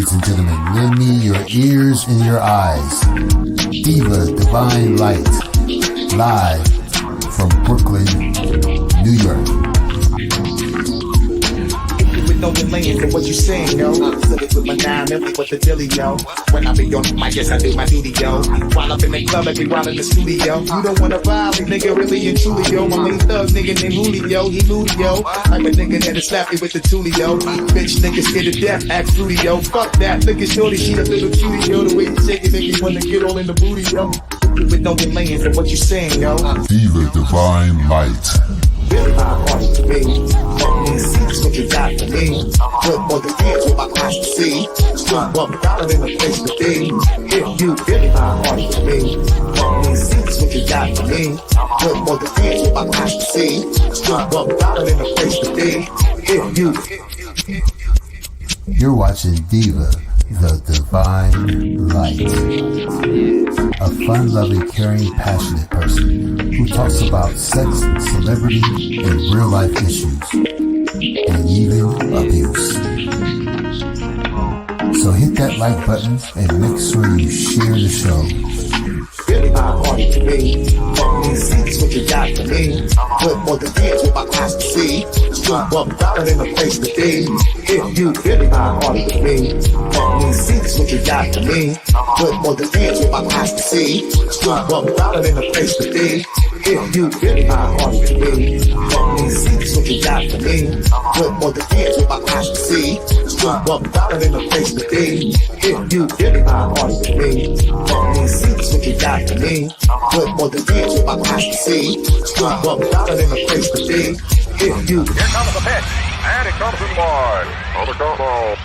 Ladies and gentlemen, lend me your ears and your eyes. Diva Divine Light, live from Brooklyn, New York. With no delaying for what you saying, yo. Silly with my 9 and with the dilly, yo. When I be on the mic, yes, I do my duty, yo. While up in the club, I be while in the studio. You don't wanna violate, nigga, really and truly, yo. My main thug, nigga named Julio, he moody, yo. I'm a nigga that'll slap me with the tulio. Bitch, nigga scared to death, act fruity, yo. Fuck that, look at shorty, she a little cutie, yo. The way you shake it, make me wanna get all in the booty, yo. With no delaying for what you saying, yo. Diva Divine Light. Really my heart to me. See just what you got for me. Good more than years with my eyes to see. Still $1 in a place to be. If you really my heart to me. See just what you got for me. Good more than years with my eyes to see. Still $1 in a place to be. If you. You're watching Diva, the Divine Light. A fun-loving, caring, passionate person who talks about sex, celebrity, and real-life issues, and even abuse. So hit that like button and make sure you share the show. Really my heart to me. See just what you got for me. Good more than years with my eyes to see. Still $1 in a place to be. If you really my heart to me. See just what you got for me. Good more than years with my eyes to see. Still $1 in a place to be. If you really my heart to me. See just what you got for me. Good more than years with my eyes to see. Still $1 in a place to be. If you really my heart to me. See just what you got for me. Good more than years with my eyes to see. Still $1 in a place to be. If you. Here comes the pitch, and it comes in wide. On the ball.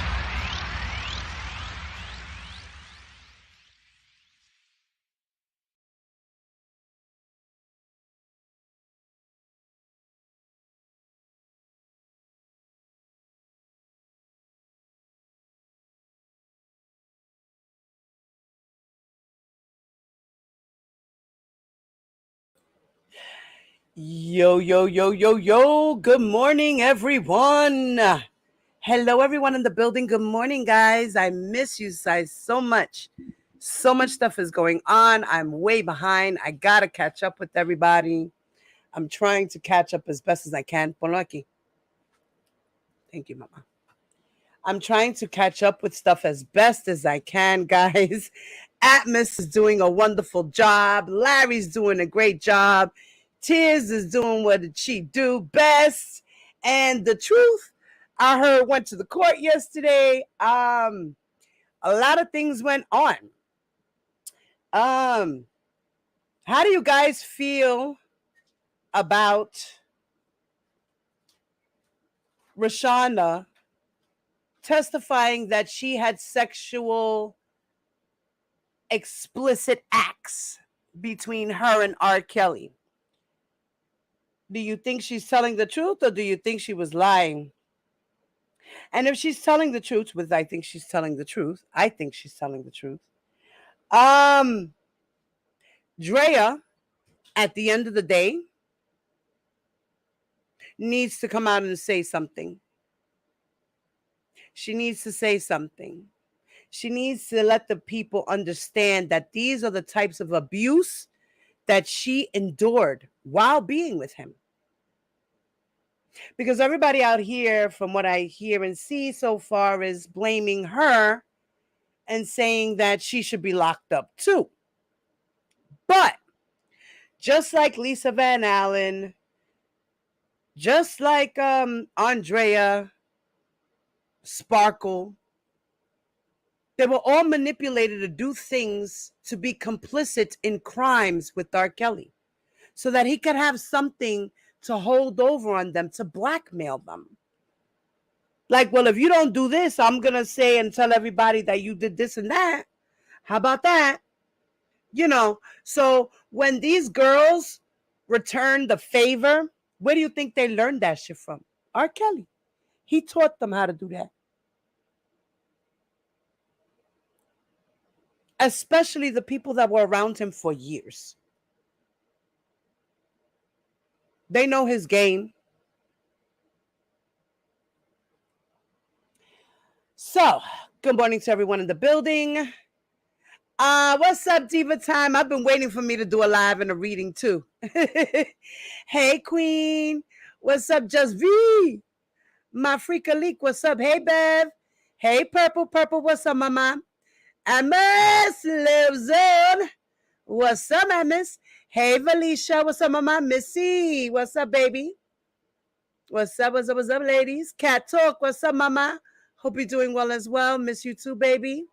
Yo, yo, yo, yo, yo. Good morning, everyone. Hello, everyone in the building. Good morning, guys. I miss you guys so much. So much stuff is going on. I'm way behind. I got to catch up with everybody. I'm trying to catch up as best as I can. Ponlo aquí. Thank you, Mama. I'm trying to catch up with stuff as best as I can, guys. Atmos is doing a wonderful job. Larry's doing a great job. Tiz is doing what did she do best. And the truth, I heard went to the court yesterday. A lot of things went on. How do you guys feel about Rashonda testifying that she had sexual explicit acts between her and R. Kelly? Do you think she's telling the truth, or do you think she was lying? And if she's telling the truth, which I think she's telling the truth, I think she's telling the truth. Drea, at the end of the day, needs to come out and say something. She needs to say something. She needs to let the people understand that these are the types of abuse that she endured while being with him. Because everybody out here, from what I hear and see so far, is blaming her and saying that she should be locked up too. But just like Lisa Van Allen, just like Andrea, Sparkle, they were all manipulated to do things to be complicit in crimes with R. Kelly so that he could have something to hold over on them, to blackmail them. Like, well, if you don't do this, I'm going to say and tell everybody that you did this and that. How about that? You know, so when these girls return the favor, where do you think they learned that shit from? R. Kelly. He taught them how to do that. Especially the people that were around him for years. They know his game. So, Good morning to everyone in the building. What's up, Diva Time? I've been waiting for me to do a live and a reading too. Hey, Queen. What's up, Just V? My Freaka Leak. What's up? Hey, Bev. Hey, Purple. What's up, Mama? Amos lives on. What's up, Amos? Hey, Valicia. What's up, Mama? Missy. What's up, baby? What's up, ladies? Cat Talk. What's up, Mama? Hope you're doing well as well. Miss you too, baby.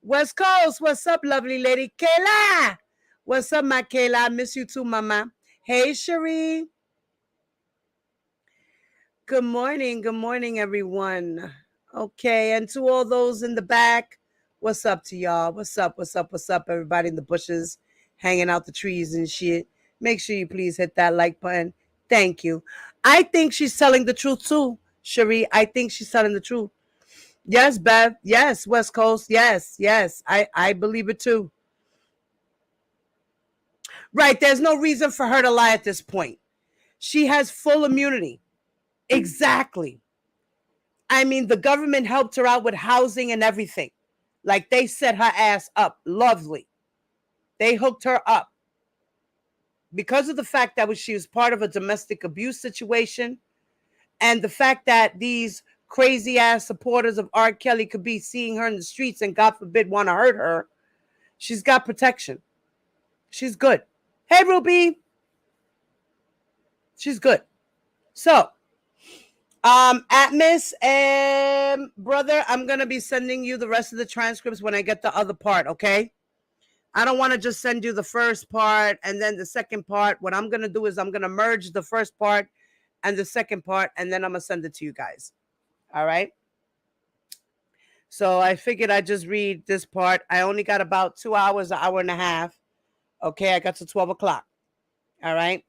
West Coast. What's up, lovely lady? Kayla. What's up, my Kayla? I miss you too, Mama. Hey, Cherie. Good morning, everyone. Okay, and to all those in the back, what's up to y'all? What's up, everybody in the bushes, hanging out the trees and shit. Make sure you please hit that like button. Thank you. I think she's telling the truth too, Cherie. I think she's telling the truth. Yes, Bev. Yes, West Coast. Yes. I believe it too. Right, there's no reason for her to lie at this point. She has full immunity. Exactly. I mean, the government helped her out with housing and everything. Like, they set her ass up. Lovely. They hooked her up. Because of the fact that she was part of a domestic abuse situation, and the fact that these crazy ass supporters of R. Kelly could be seeing her in the streets and, God forbid, want to hurt her, she's got protection. She's good. Hey, Ruby. She's good. So, Atmos and brother, I'm going to be sending you the rest of the transcripts when I get the other part, okay? I don't want to just send you the first part and then the second part. What I'm going to do is I'm going to merge the first part and the second part, and then I'm going to send it to you guys. All right? So I figured I'd just read this part. I only got about 2 hours, an hour and a half. Okay, I got to 12 o'clock. All right?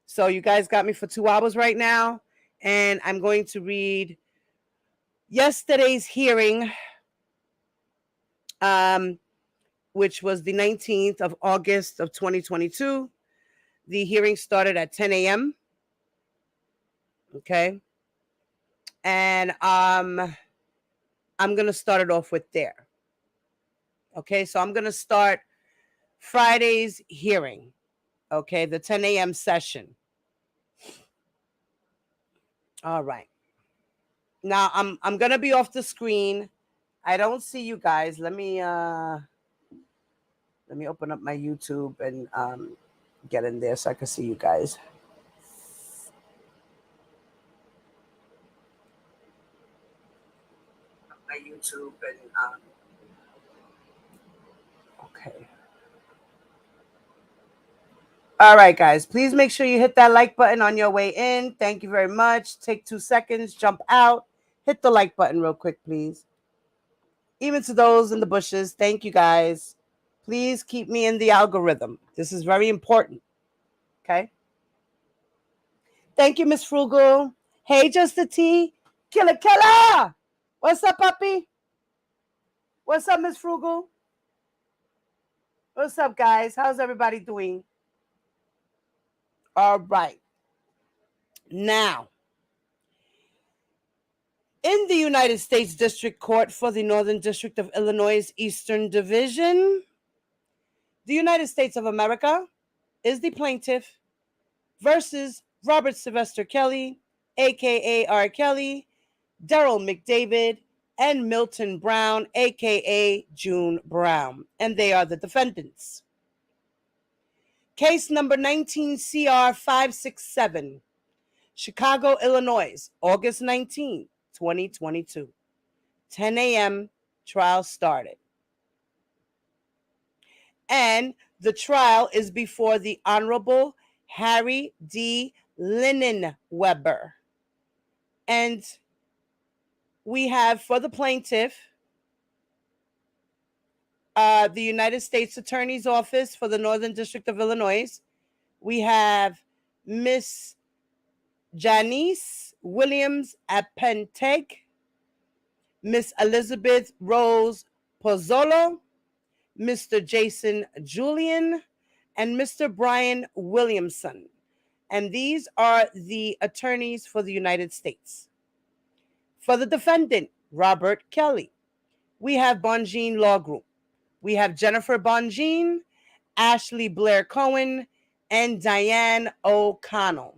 So you guys got me for 2 hours right now. And I'm going to read yesterday's hearing, which was the 19th of August of 2022. The hearing started at 10 a.m. Okay. And I'm going to start it off with there. Okay, so I'm going to start Friday's hearing. Okay, the 10 a.m. session. All right. Now I'm gonna be off the screen. I don't see you guys. Let me open up my YouTube and get in there so I can see you guys. My YouTube and okay. All right, guys, please make sure you hit that like button on your way in. Thank you very much. Take 2 seconds, jump out, hit the like button real quick, please. Even to those in the bushes, thank you, guys. Please keep me in the algorithm. This is very important. Okay. Thank you, Miss Frugal. Hey, Just a T. Killer. What's up, puppy? What's up, Miss Frugal? What's up, guys? How's everybody doing? All right. Now, in the United States District Court for the Northern District of Illinois' Eastern Division, the United States of America is the plaintiff versus Robert Sylvester Kelly, a.k.a. R. Kelly, Daryl McDavid, and Milton Brown, a.k.a. June Brown, and they are the defendants. Case number 19-CR-567, Chicago, Illinois, August 19, 2022. 10 a.m. trial started. And the trial is before the Honorable Harry D. Linenweber. And we have for the plaintiff, the United States Attorney's Office for the Northern District of Illinois. We have Miss Janice Williams Apenteg, Miss Elizabeth Rose Pozzolo, Mr. Jason Julian, and Mr. Brian Williamson. And these are the attorneys for the United States. For the defendant, Robert Kelly, we have Bonjean Law Group. We have Jennifer Bonjean, Ashley Blair Cohen, and Diane O'Connell.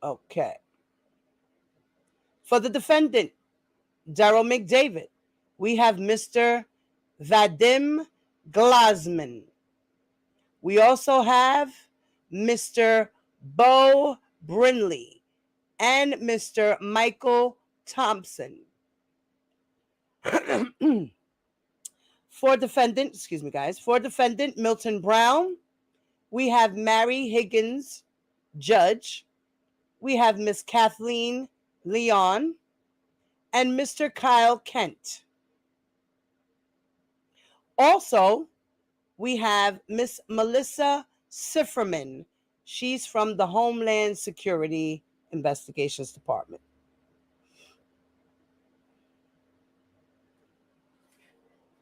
Okay. For the defendant, Daryl McDavid, we have Mr. Vadim Glazman. We also have Mr. Bo Brinley and Mr. Michael Thompson. For defendant Milton Brown, we have Mary Higgins, judge. We have Miss Kathleen Leon and Mr. Kyle Kent. Also, we have Miss Melissa Sifferman. She's from the Homeland Security Investigations Department.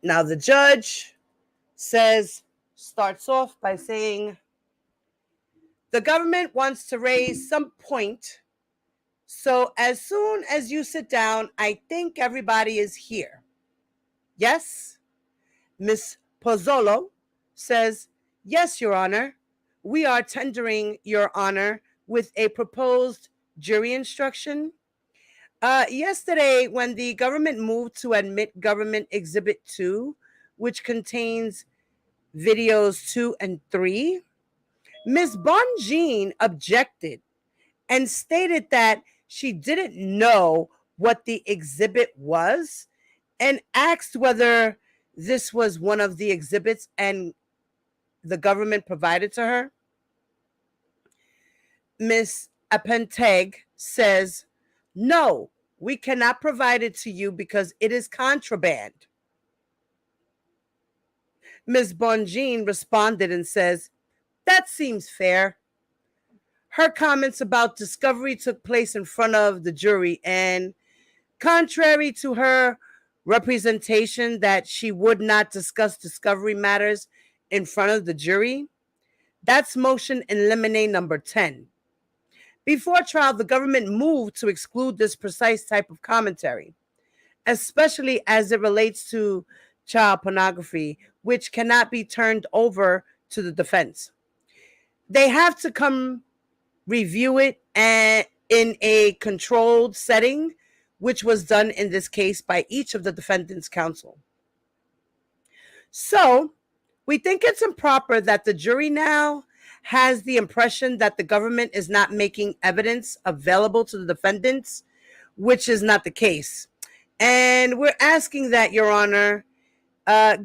Now, the judge starts off by saying, the government wants to raise some point. So as soon as you sit down, I think everybody is here. Yes? Miss Pozzolo says, yes, Your Honor. We are tendering, Your Honor, with a proposed jury instruction. Yesterday, when the government moved to admit Government Exhibit 2, which contains videos 2 and 3, Ms. Bonjean objected and stated that she didn't know what the exhibit was and asked whether this was one of the exhibits and the government provided to her. Ms. Apenteg says, no, we cannot provide it to you because it is contraband. Ms. Bonjean responded and says, that seems fair. Her comments about discovery took place in front of the jury, and contrary to her representation that she would not discuss discovery matters in front of the jury, that's motion in limine number 10. Before trial, the government moved to exclude this precise type of commentary, especially as it relates to child pornography, which cannot be turned over to the defense. They have to come review it in a controlled setting, which was done in this case by each of the defendants' counsel. So we think it's improper that the jury now has the impression that the government is not making evidence available to the defendants, which is not the case. And we're asking that, Your Honor,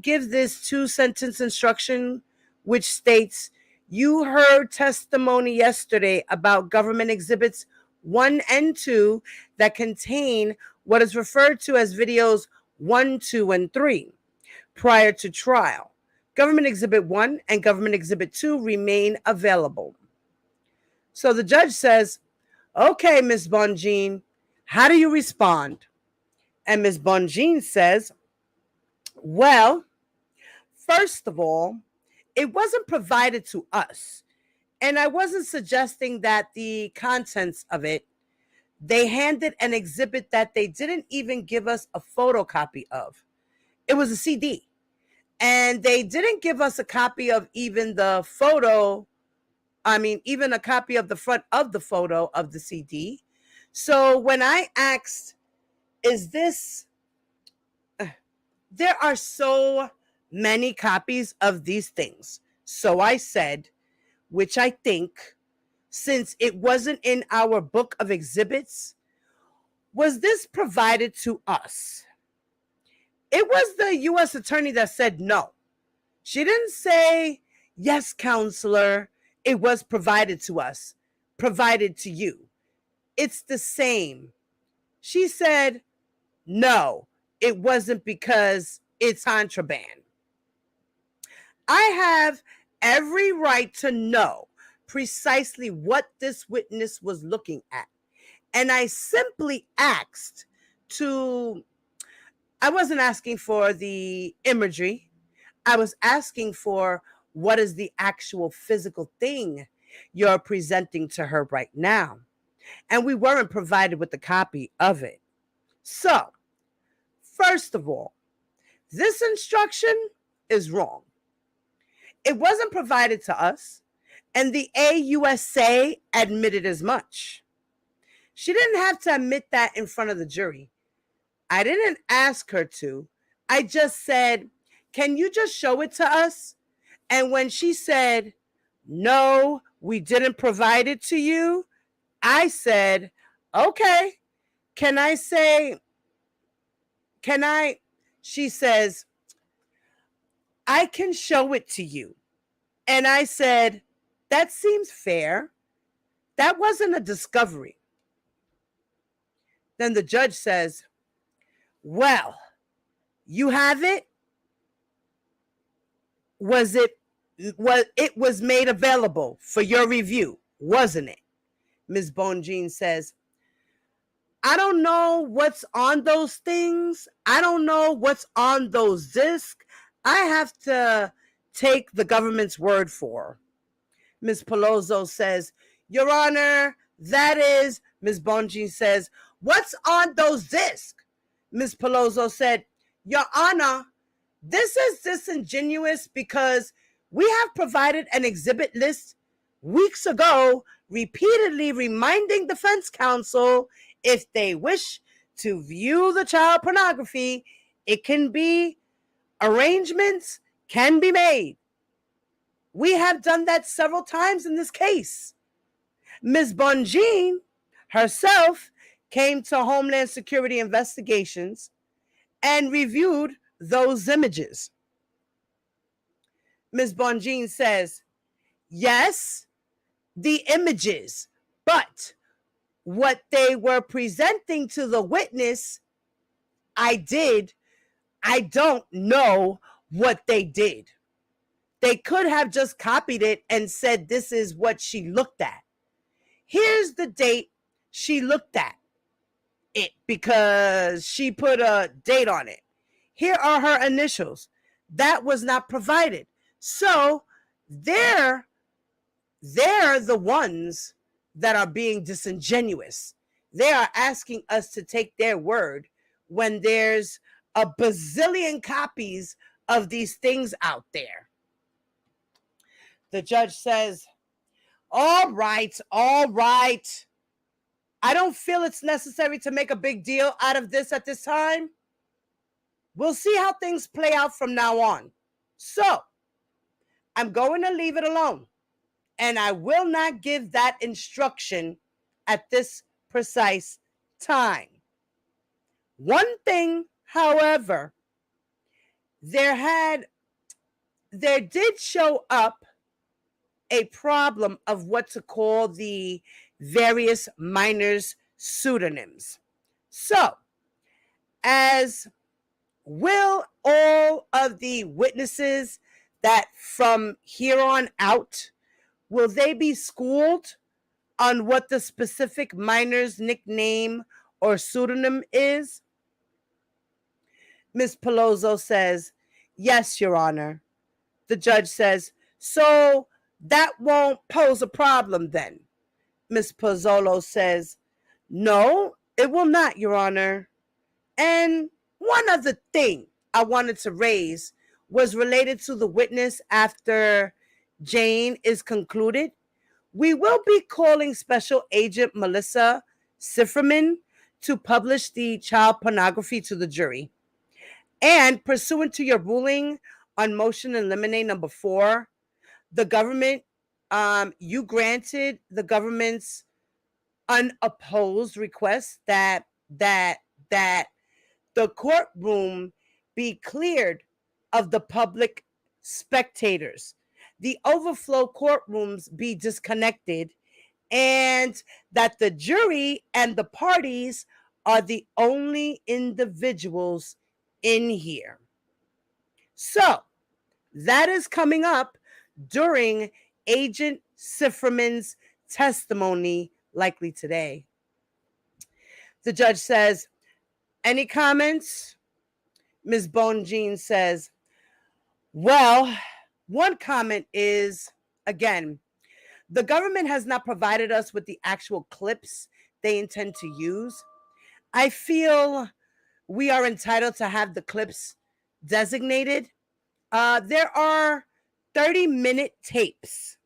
give this 2-sentence instruction, which states, you heard testimony yesterday about government exhibits 1 and 2 that contain what is referred to as videos 1, 2, and 3 prior to trial. Government Exhibit 1 and Government Exhibit 2 remain available. So the judge says, okay, Ms. Bonjean, how do you respond? And Ms. Bonjean says, well, first of all, it wasn't provided to us. And I wasn't suggesting that the contents of it, they handed an exhibit that they didn't even give us a photocopy of. It was a CD. And they didn't give us a copy of even the photo. Even a copy of the front of the photo of the CD. So when I asked, is this, there are so many copies of these things. So I said, which I think, since it wasn't in our book of exhibits, was this provided to us? It was the U.S. attorney that said no. She didn't say, yes, counselor, it was provided to us, provided to you. It's the same. She said, no, it wasn't because it's contraband. I have every right to know precisely what this witness was looking at. And I simply asked I wasn't asking for the imagery. I was asking for what is the actual physical thing you're presenting to her right now. And we weren't provided with a copy of it. So, first of all, this instruction is wrong. It wasn't provided to us, and the AUSA admitted as much. She didn't have to admit that in front of the jury. I didn't ask her to. I just said, can you just show it to us? And when she said, no, we didn't provide it to you, I said, okay, can I say, she says, I can show it to you. And I said, that seems fair. That wasn't a discovery. Then the judge says, well, you have it? It was made available for your review, wasn't it? Ms. Bonjean says, I don't know what's on those things. I don't know what's on those discs. I have to take the government's word for her. Ms. Peloso says, Your Honor, that is, Ms. Bonjean says, what's on those discs? Ms. Peloso said, Your Honor, this is disingenuous because we have provided an exhibit list weeks ago, repeatedly reminding defense counsel if they wish to view the child pornography, arrangements can be made. We have done that several times in this case. Ms. Bonjean herself came to Homeland Security Investigations and reviewed those images. Ms. Bonjean says, yes, the images, but what they were presenting to the witness, I don't know what they did. They could have just copied it and said, this is what she looked at. Here's the date she looked at it because she put a date on it. Here are her initials. That was not provided. So they're the ones that are being disingenuous. They are asking us to take their word when there's a bazillion copies of these things out there. The judge says, all right. I don't feel it's necessary to make a big deal out of this at this time. We'll see how things play out from now on. So, I'm going to leave it alone. And I will not give that instruction at this precise time. One thing, however, there did show up a problem of what to call the various minors' pseudonyms. So, as will all of the witnesses that from here on out, will they be schooled on what the specific minor's nickname or pseudonym is? Ms. Peloso says, yes, Your Honor. The judge says, so that won't pose a problem then. Ms. Pozzolo says, no, it will not, Your Honor. And one other thing I wanted to raise was related to the witness after Jane is concluded. We will be calling Special Agent Melissa Sifferman to publish the child pornography to the jury. And pursuant to your ruling on motion in limine number 4, the government, you granted the government's unopposed request that the courtroom be cleared of the public spectators, the overflow courtrooms be disconnected, and that the jury and the parties are the only individuals in here. So that is coming up during Agent Sifferman's testimony, likely today. The judge says, any comments? Ms. Bonjean says, well, one comment is, again, the government has not provided us with the actual clips they intend to use. I feel we are entitled to have the clips designated. There are 30-minute tapes.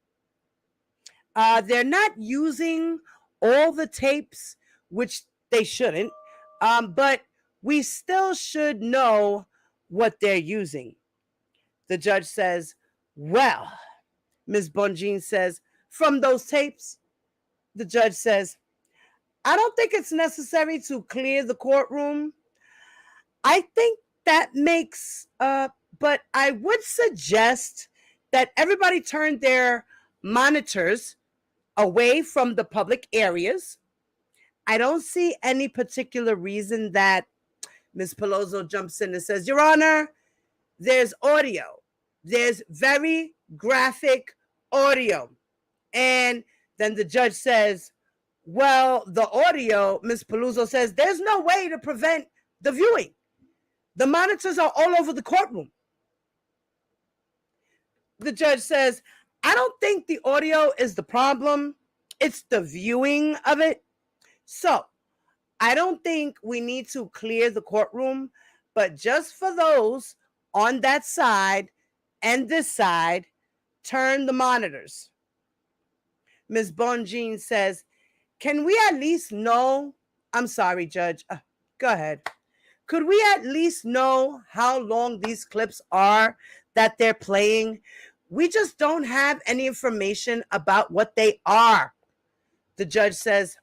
They're not using all the tapes, which they shouldn't, but we still should know what they're using. The judge says, well, Ms. Bonjean says, from those tapes, the judge says, I don't think it's necessary to clear the courtroom. I think that makes, but I would suggest that everybody turn their monitors away from the public areas. I don't see any particular reason that Ms. Peloso jumps in and says, Your Honor, there's audio. There's very graphic audio. And then the judge says, well, the audio, Ms. Peloso says, there's no way to prevent the viewing. The monitors are all over the courtroom. The judge says, I don't think the audio is the problem. It's the viewing of it. So I don't think we need to clear the courtroom, but just for those on that side and this side, turn the monitors. Ms. Bonjean says, can we at least know? I'm sorry, Judge. Go ahead. Could we at least know how long these clips are that they're playing? We just don't have any information about what they are. The judge says,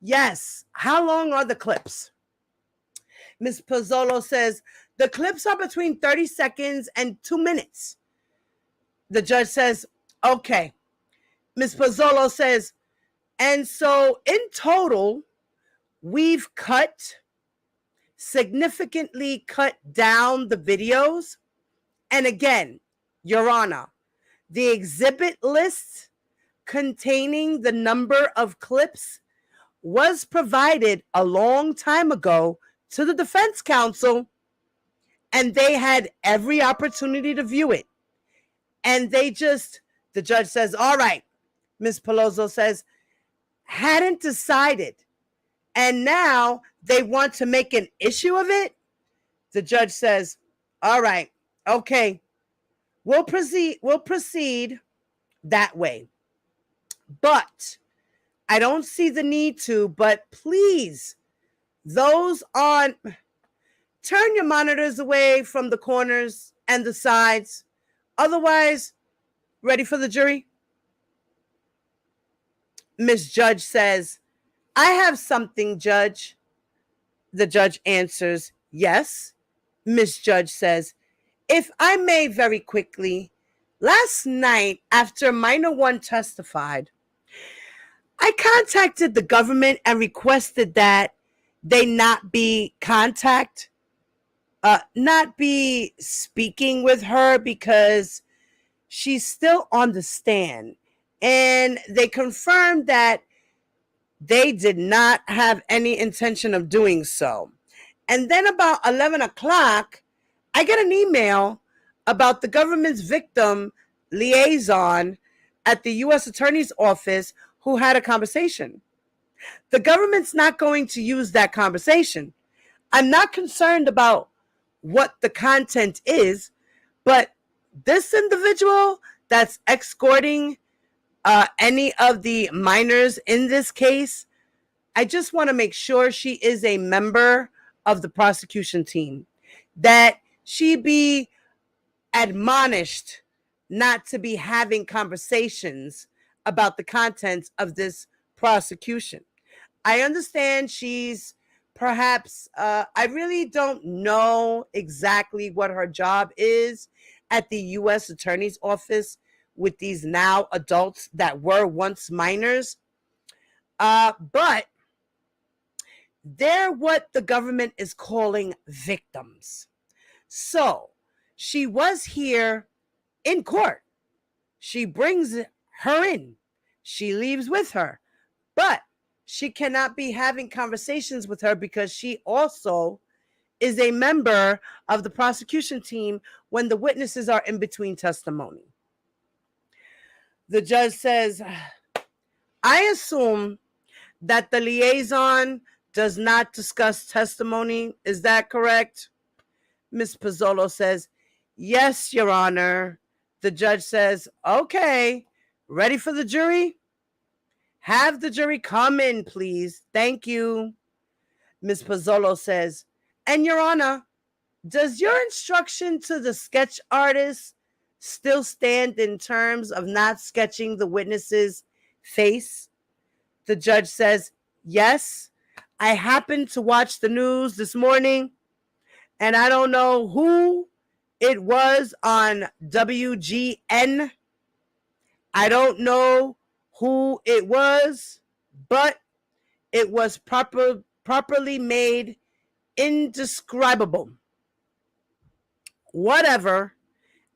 yes. How long are the clips? Ms. Pozzolo says, the clips are between 30 seconds and 2 minutes. The judge says, okay. Ms. Pozzolo says, and so in total, we've significantly cut down the videos. And again, Your Honor, the exhibit list containing the number of clips was provided a long time ago to the defense counsel, and they had every opportunity to view it. And the judge says, all right, Ms. Peloso says, hadn't decided, and now they want to make an issue of it. The judge says, all right, okay, we'll proceed that way. But I don't see the need to, but please, those on, turn your monitors away from the corners and the sides. Otherwise, ready for the jury? Miss Judge says, I have something, Judge. The judge answers, yes. Miss Judge says, if I may very quickly, last night after Minor One testified, I contacted the government and requested that they not be speaking with her because she's still on the stand. And they confirmed that they did not have any intention of doing so. And then about 11 o'clock, I get an email about the government's victim liaison at the U.S. Attorney's Office who had a conversation. The government's not going to use that conversation. I'm not concerned about what the content is, but this individual that's escorting any of the minors in this case, I just want to make sure she is a member of the prosecution team, that she be admonished not to be having conversations about the contents of this prosecution. I understand she's perhaps, I really don't know exactly what her job is at the U.S. Attorney's Office with these now adults that were once minors. But they're what the government is calling victims. So she was here in court. She brings her in. She leaves with her. But she cannot be having conversations with her because she also is a member of the prosecution team when the witnesses are in between testimony. The judge says, I assume that the liaison does not discuss testimony. Is that correct? Ms. Pizzolo says, yes, Your Honor. The judge says, okay, ready for the jury? Have the jury come in, please. Thank you. Ms. Pizzolo says, and Your Honor, does your instruction to the sketch artist still stand in terms of not sketching the witness's face? The judge says, yes. I happened to watch the news this morning, and I don't know who it was on WGN. I don't know who it was, but it was properly made indescribable. Whatever.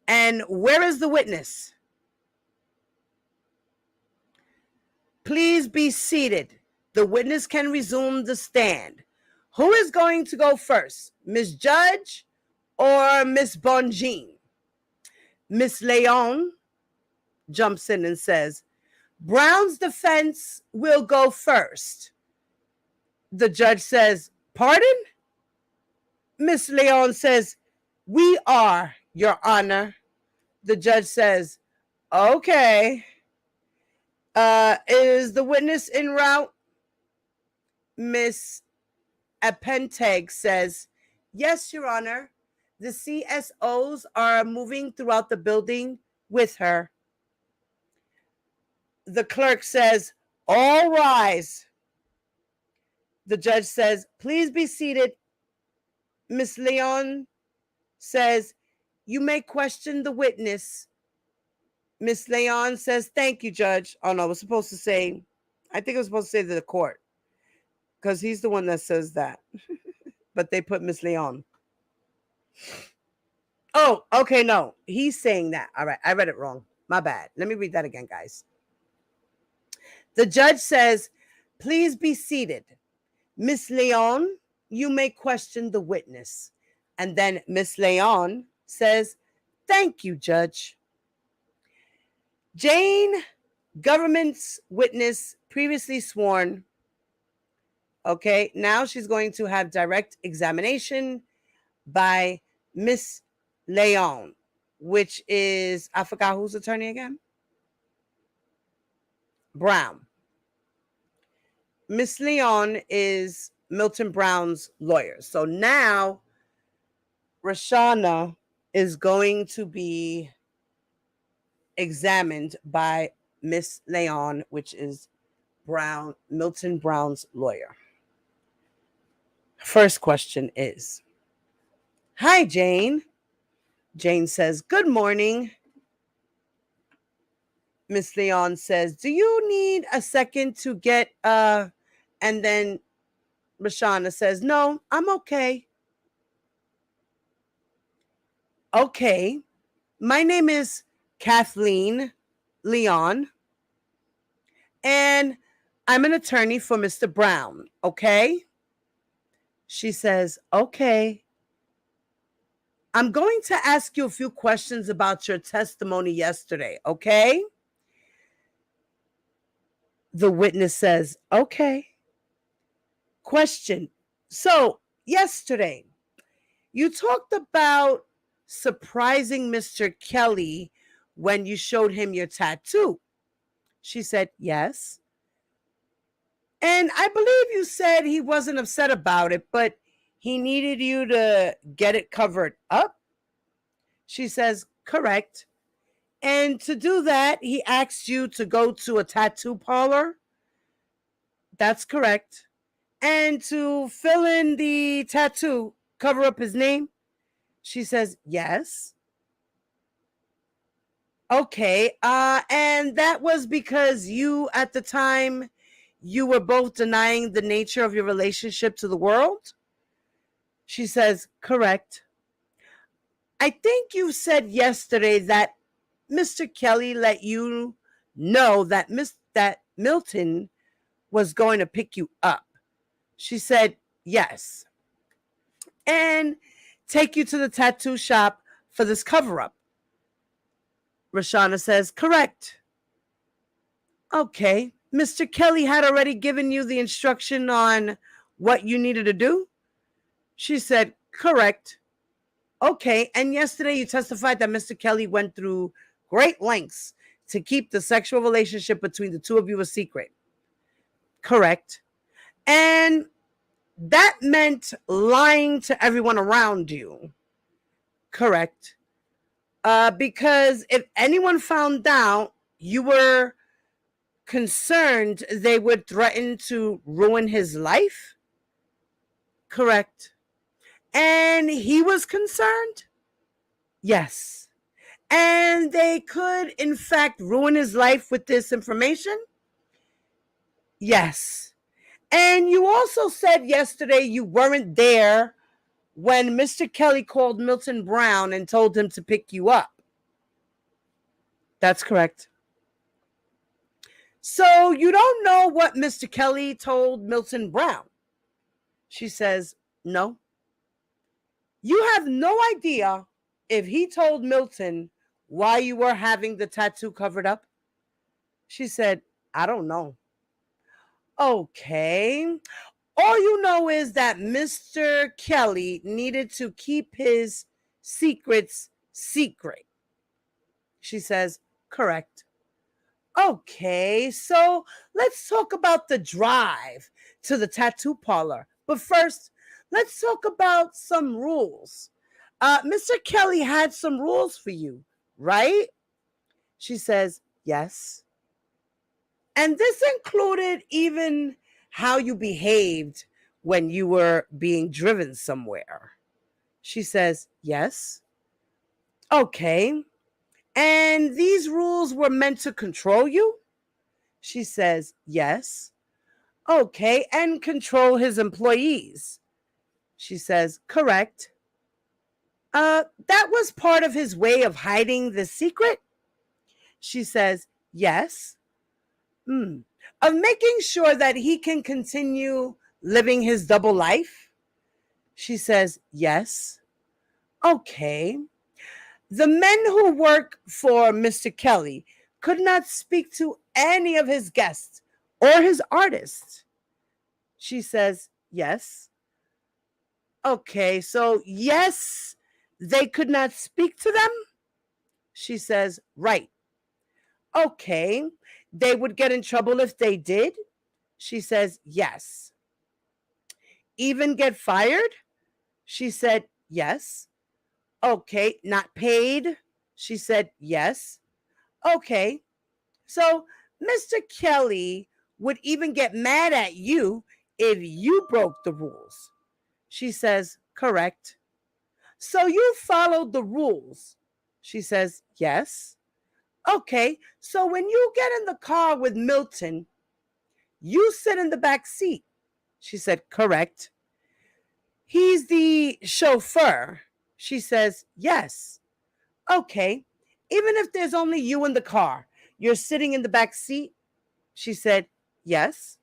And where is the witness? Please be seated. The witness can resume the stand. Who is going to go first? Miss Judge or Miss Bonjean? Miss Leon jumps in and says, Brown's defense will go first. The judge says, pardon? Miss Leon says, we are, Your Honor. The judge says, okay. Is the witness en route? Miss Apenteg says, yes, Your Honor. The CSOs are moving throughout the building with her. The clerk says, all rise. The judge says, please be seated. Miss Leon says, you may question the witness. Miss Leon says, thank you, Judge. Oh, no, I think it was supposed to say to the court, because he's the one that says that. But they put Miss Leon. Oh, okay, no. He's saying that. All right, I read it wrong. My bad. Let me read that again, guys. The judge says, please be seated. Miss Leon, you may question the witness. And then Miss Leon says, thank you, Judge. Jane, government's witness, previously sworn. Okay, now she's going to have direct examination by Miss Leon, which is, I forgot whose attorney again? Brown. Miss Leon is Milton Brown's lawyer. So now Rashana is going to be examined by Miss Leon, which is Milton Brown's lawyer. First question is, hi, Jane. Jane says, good morning. Miss Leon says, do you need a second to get, and then Rashana says, no, I'm okay. Okay. My name is Kathleen Leon, and I'm an attorney for Mr. Brown, okay? She says, okay. I'm going to ask you a few questions about your testimony yesterday, okay? The witness says, okay. Question. So, yesterday, you talked about surprising Mr. Kelly when you showed him your tattoo. She said, yes. And I believe you said he wasn't upset about it, but he needed you to get it covered up. She says, correct. And to do that, he asked you to go to a tattoo parlor. That's correct. And to fill in the tattoo, cover up his name. She says, yes. Okay. And that was because you, at the time, you were both denying the nature of your relationship to the world? She says, correct. I think you said yesterday that Mr. Kelly let you know that Milton was going to pick you up. She said, yes. And take you to the tattoo shop for this cover-up. Rashana says, correct. Okay. Mr. Kelly had already given you the instruction on what you needed to do? She said, correct. Okay, and yesterday you testified that Mr. Kelly went through great lengths to keep the sexual relationship between the two of you a secret. Correct. And that meant lying to everyone around you. Correct. Because if anyone found out, you were concerned they would threaten to ruin his life. Correct. And he was concerned? Yes. And they could, in fact, ruin his life with this information? Yes. And you also said yesterday you weren't there when Mr. Kelly called Milton Brown and told him to pick you up. That's correct. So you don't know what Mr. Kelly told Milton Brown? She says, no. You have no idea if he told Milton why you were having the tattoo covered up? She said, I don't know. Okay. All you know is that Mr. Kelly needed to keep his secrets secret. She says, correct. Okay, so let's talk about the drive to the tattoo parlor. But first, let's talk about some rules. Mr. Kelly had some rules for you, right? She says, yes. And this included even how you behaved when you were being driven somewhere. She says, yes. Okay. And these rules were meant to control you? She says, yes. Okay. And control his employees? She says, correct. That was part of his way of hiding the secret? She says, yes. Of making sure that he can continue living his double life? She says, yes. Okay. The men who work for Mr. Kelly could not speak to any of his guests or his artists? She says, yes. Okay, so yes, they could not speak to them? She says, right. Okay, they would get in trouble if they did? She says, yes. Even get fired? She said, yes. Okay, not paid? She said, yes. Okay, so Mr. Kelly would even get mad at you if you broke the rules? She says, correct. So you followed the rules? She says, yes. Okay, so when you get in the car with Milton, you sit in the back seat? She said, correct. He's the chauffeur? She says, yes. Okay, even if there's only you in the car, you're sitting in the back seat? She said, yes.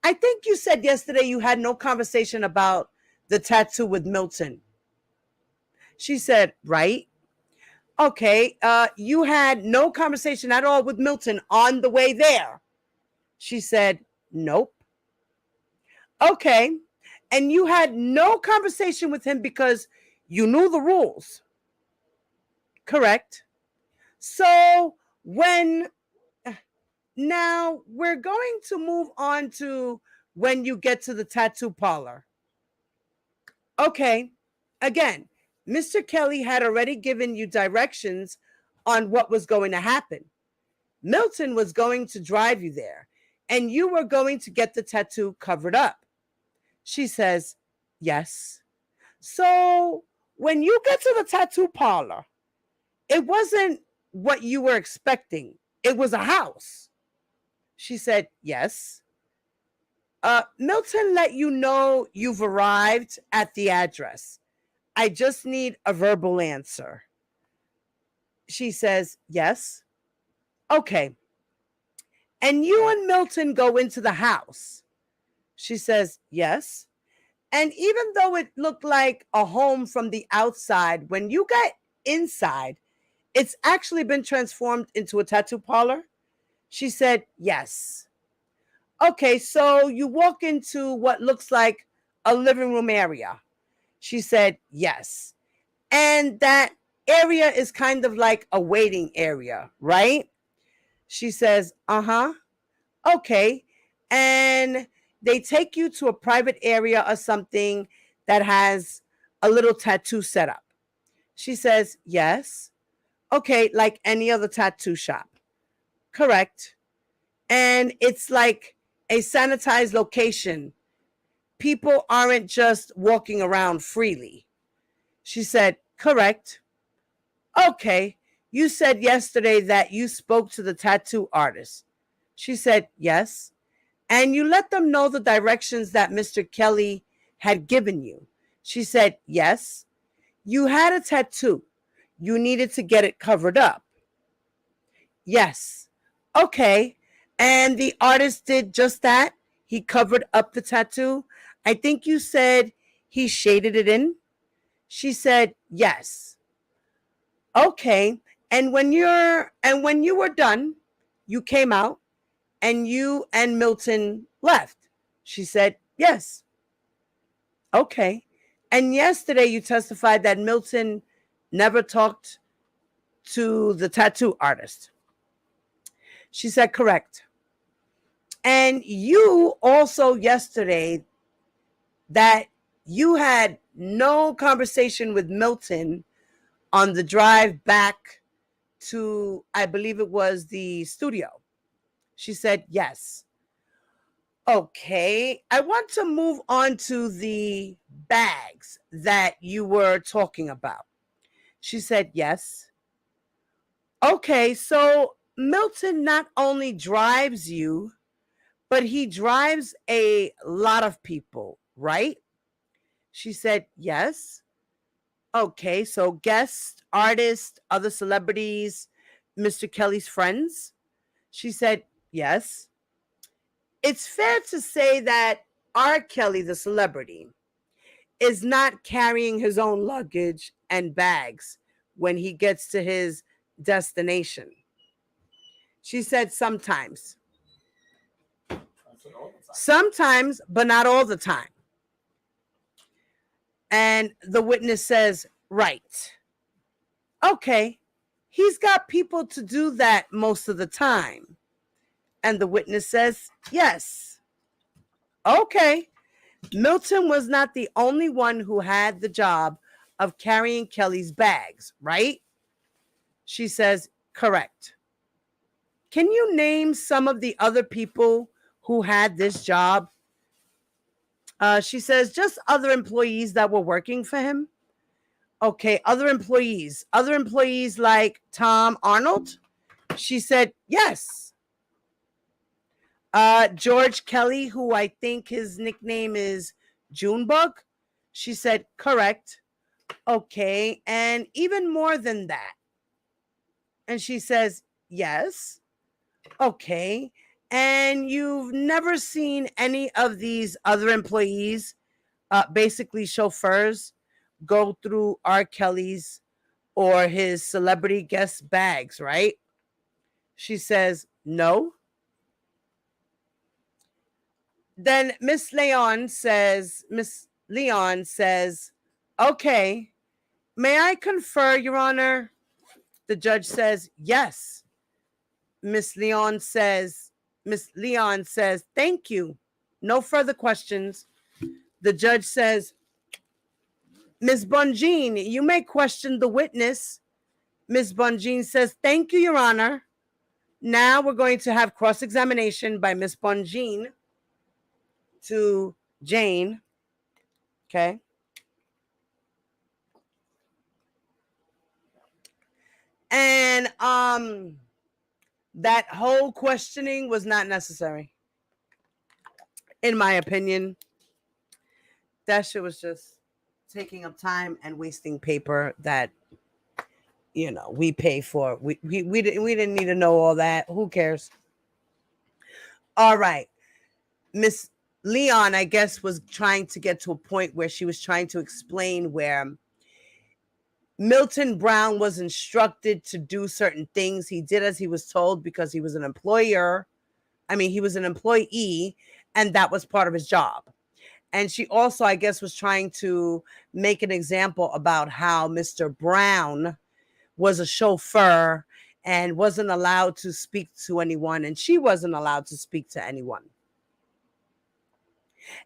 I think you said yesterday you had no conversation about the tattoo with Milton. She said, right. Okay, you had no conversation at all with Milton on the way there? She said, nope. Okay, and you had no conversation with him because you knew the rules? Correct. So now we're going to move on to when you get to the tattoo parlor. Okay, again, Mr. Kelly had already given you directions on what was going to happen. Milton was going to drive you there, and you were going to get the tattoo covered up. She says, yes. So when you get to the tattoo parlor, it wasn't what you were expecting. It was a house? She said, yes. Milton let you know you've arrived at the address. I just need a verbal answer. She says, yes. Okay. And you and Milton go into the house? She says, yes. And even though it looked like a home from the outside, when you got inside, it's actually been transformed into a tattoo parlor? She said, yes. Okay, so you walk into what looks like a living room area. She said, yes. And that area is kind of like a waiting area, right? She says, uh-huh. Okay. And they take you to a private area or something that has a little tattoo set up. She says, yes. Okay, like any other tattoo shop. Correct. And it's like a sanitized location. People aren't just walking around freely. She said, correct. Okay. You said yesterday that you spoke to the tattoo artist. She said, yes. And you let them know the directions that Mr. Kelly had given you. She said, yes. You had a tattoo. You needed to get it covered up. Yes. Okay. And the artist did just that. He covered up the tattoo. I think you said he shaded it in. She said, yes. Okay. And when you were done, you came out and you and Milton left. She said, yes. Okay. And yesterday you testified that Milton never talked to the tattoo artist. She said, correct. And you also yesterday that you had no conversation with Milton on the drive back to, I believe it was the studio. She said, yes. Okay, I want to move on to the bags that you were talking about. She said, yes. Okay, so Milton not only drives you, but he drives a lot of people, right? She said, yes. Okay, so guests, artists, other celebrities, Mr. Kelly's friends? She said, yes. It's fair to say that R. Kelly, the celebrity, is not carrying his own luggage and bags when he gets to his destination. She said, sometimes. Sometimes, but not all the time. And the witness says, right. Okay, he's got people to do that most of the time. And the witness says, yes. Okay. Milton was not the only one who had the job of carrying Kelly's bags, right? She says, correct. Can you name some of the other people who had this job? She says, just other employees that were working for him. Okay, other employees like Tom Arnold? She said, yes. George Kelly, who I think his nickname is Junebug? She said, correct. Okay, and even more than that. And she says, yes. Okay, and you've never seen any of these other employees, basically chauffeurs, go through R. Kelly's or his celebrity guest bags, right? She says, no. Then Miss Leon says, okay, may I confer, Your Honor? The judge says, yes. Miss Leon says, thank you. No further questions. The judge says, Miss Bonjean, you may question the witness. Miss Bonjean says, thank you, Your Honor. Now we're going to have cross-examination by Miss Bonjean to Jane. Okay. And that whole questioning was not necessary. In my opinion, that shit was just taking up time and wasting paper that, you know, we pay for. We didn't need to know all that. Who cares? All right. Miss Leon, I guess, was trying to get to a point where she was trying to explain where Milton Brown was instructed to do certain things. He did as he was told because he was an employer, I mean, he was an employee, and that was part of his job. And she also, I guess, was trying to make an example about how Mr. Brown was a chauffeur and wasn't allowed to speak to anyone, and she wasn't allowed to speak to anyone.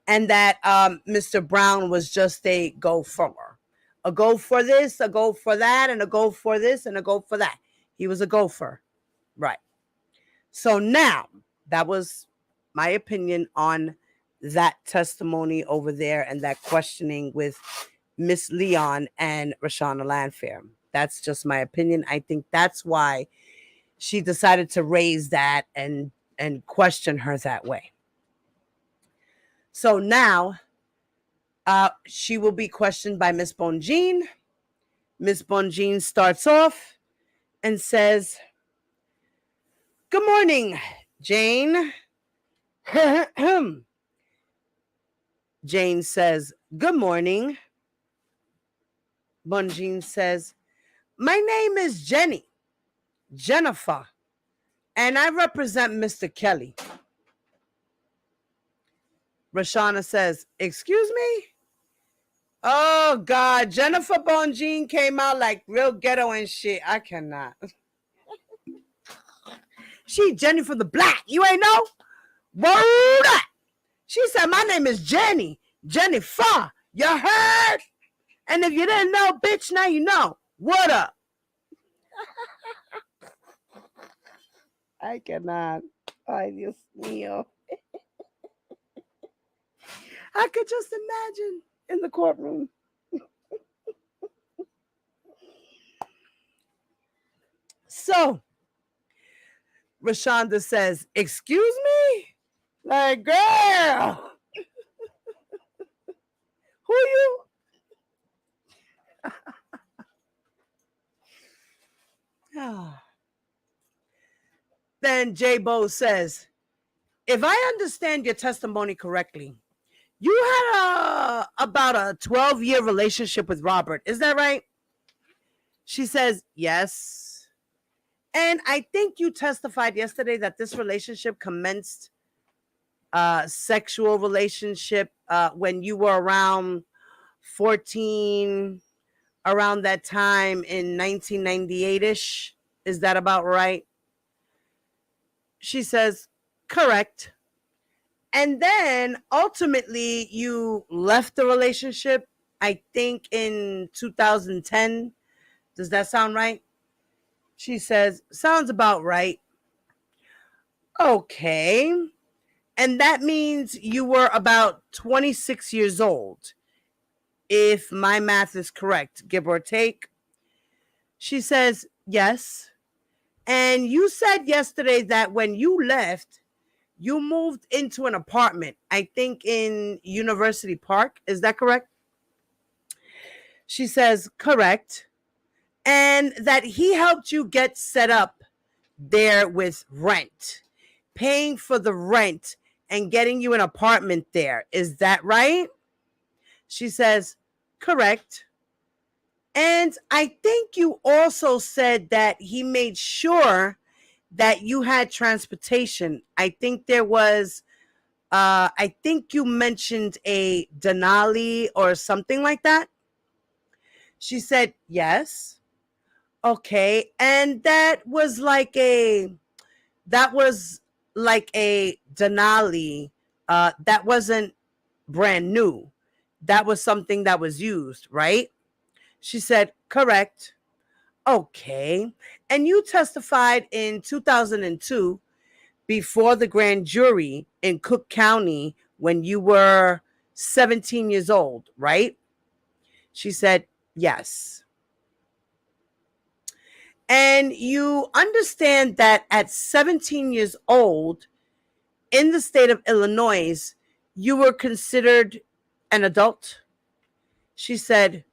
And that Mr. Brown was just a gopher. A go for this, a go for that, and a go for this, and a go for that. He was a gopher. Right. So now, that was my opinion on that testimony over there and that questioning with Miss Leon and Rashana Landfair. That's just my opinion. I think that's why she decided to raise that and question her that way. So now she will be questioned by Miss Bonjean. Miss Bonjean starts off and says, "Good morning, Jane." Jane says, "Good morning." Bonjean says, "My name is Jennifer, and I represent Mr. Kelly." Rashana says, "Excuse me?" Oh, God. Jennifer Bonjean came out like real ghetto and shit. I cannot. She Jennifer the Black. You ain't know? Word up. She said, "My name is Jennifer. You heard? And if you didn't know, bitch, now you know. What up?" I cannot. Ay, Dios mío. I could just imagine in the courtroom. So, Rashonda says, "Excuse me?" Like, girl, who you? Then J-Bo says, "If I understand your testimony correctly, you had about a 12-year relationship with Robert. Is that right?" She says, "Yes. And I think you testified yesterday that this relationship commenced sexual relationship when you were around 14, around that time in 1998-ish. Is that about right?" She says, "Correct. And then ultimately you left the relationship, I think in 2010. Does that sound right?" She says, "Sounds about right." Okay. And that means you were about 26 years old, if my math is correct, give or take. She says, "Yes. And you said yesterday that when you left, you moved into an apartment, I think in University Park. Is that correct?" She says, "Correct. And that he helped you get set up there with rent, paying for the rent and getting you an apartment there. Is that right?" She says, "Correct. And I think you also said that he made sure that you had transportation. I think there was, I think you mentioned a Denali or something like that." She said, "Yes." Okay. And that was like a Denali. That wasn't brand new. That was something that was used, right? She said, "Correct." Okay. And you testified in 2002 before the grand jury in Cook County when you were 17 years old, right? She said, "Yes." And you understand that at 17 years old in the state of Illinois, you were considered an adult? She said,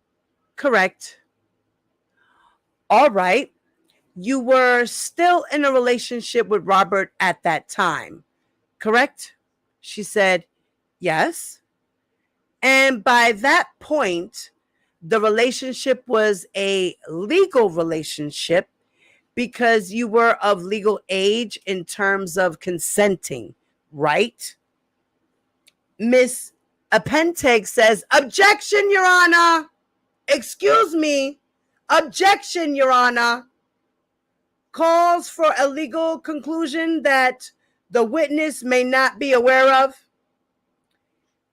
"Correct." All right. You were still in a relationship with Robert at that time, correct? She said, "Yes." And by that point, the relationship was a legal relationship because you were of legal age in terms of consenting, right? Miss Apenteg says, objection, Your Honor. Excuse me. Objection, Your Honor. Calls for a legal conclusion that the witness may not be aware of.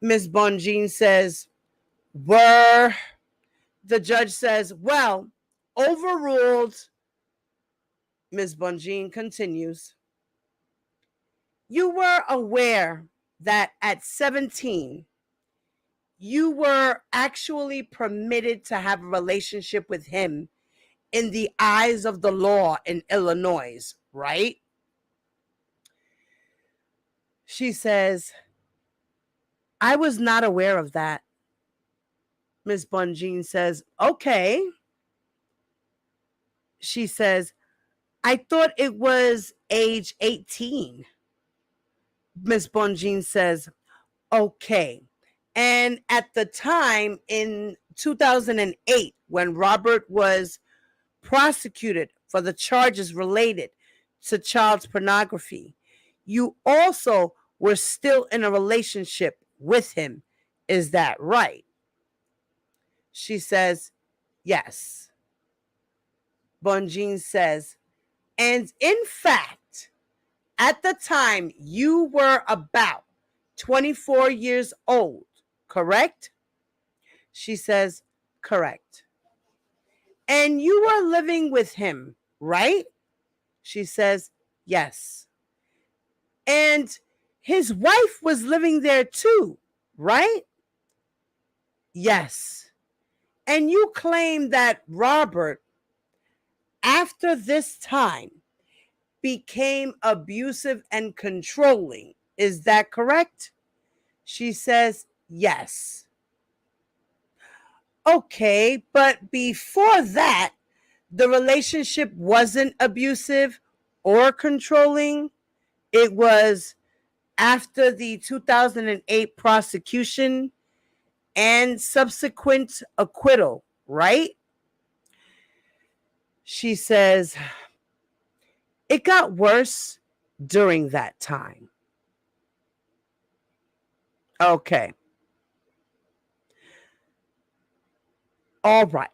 Ms. Bonjean says, were. The judge says, well, overruled. Ms. Bonjean continues, you were aware that at 17, you were actually permitted to have a relationship with him in the eyes of the law in Illinois, right? She says, I was not aware of that. Ms. Bonjean says, okay. She says, I thought it was age 18. Ms. Bonjean says, okay. And at the time in 2008, when Robert was prosecuted for the charges related to child pornography, you also were still in a relationship with him. Is that right? She says, yes. Bonjean says, and in fact, at the time you were about 24 years old, correct? She says, correct. And you were living with him, right? She says, yes. And his wife was living there too, right? Yes. And you claim that Robert, after this time, became abusive and controlling. Is that correct? She says, yes. Okay, but before that, the relationship wasn't abusive or controlling. It was after the 2008 prosecution and subsequent acquittal, right? She says, it got worse during that time. Okay. All right.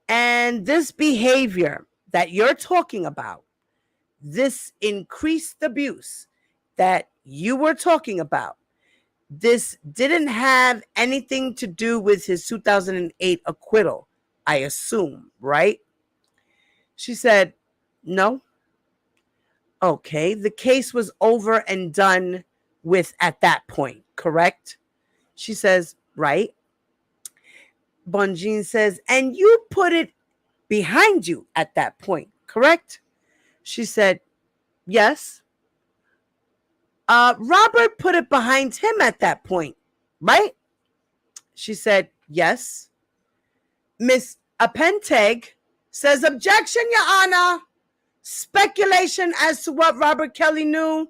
And this behavior that you're talking about, this increased abuse that you were talking about, this didn't have anything to do with his 2008 acquittal, I assume, right? She said, no. Okay, the case was over and done with at that point, correct? She says, right. Bonjean says, and you put it behind you at that point, correct? She said, yes. Robert put it behind him at that point, right? She said, yes. Miss Apenteg says, objection, Your Honor. Speculation as to what Robert Kelly knew.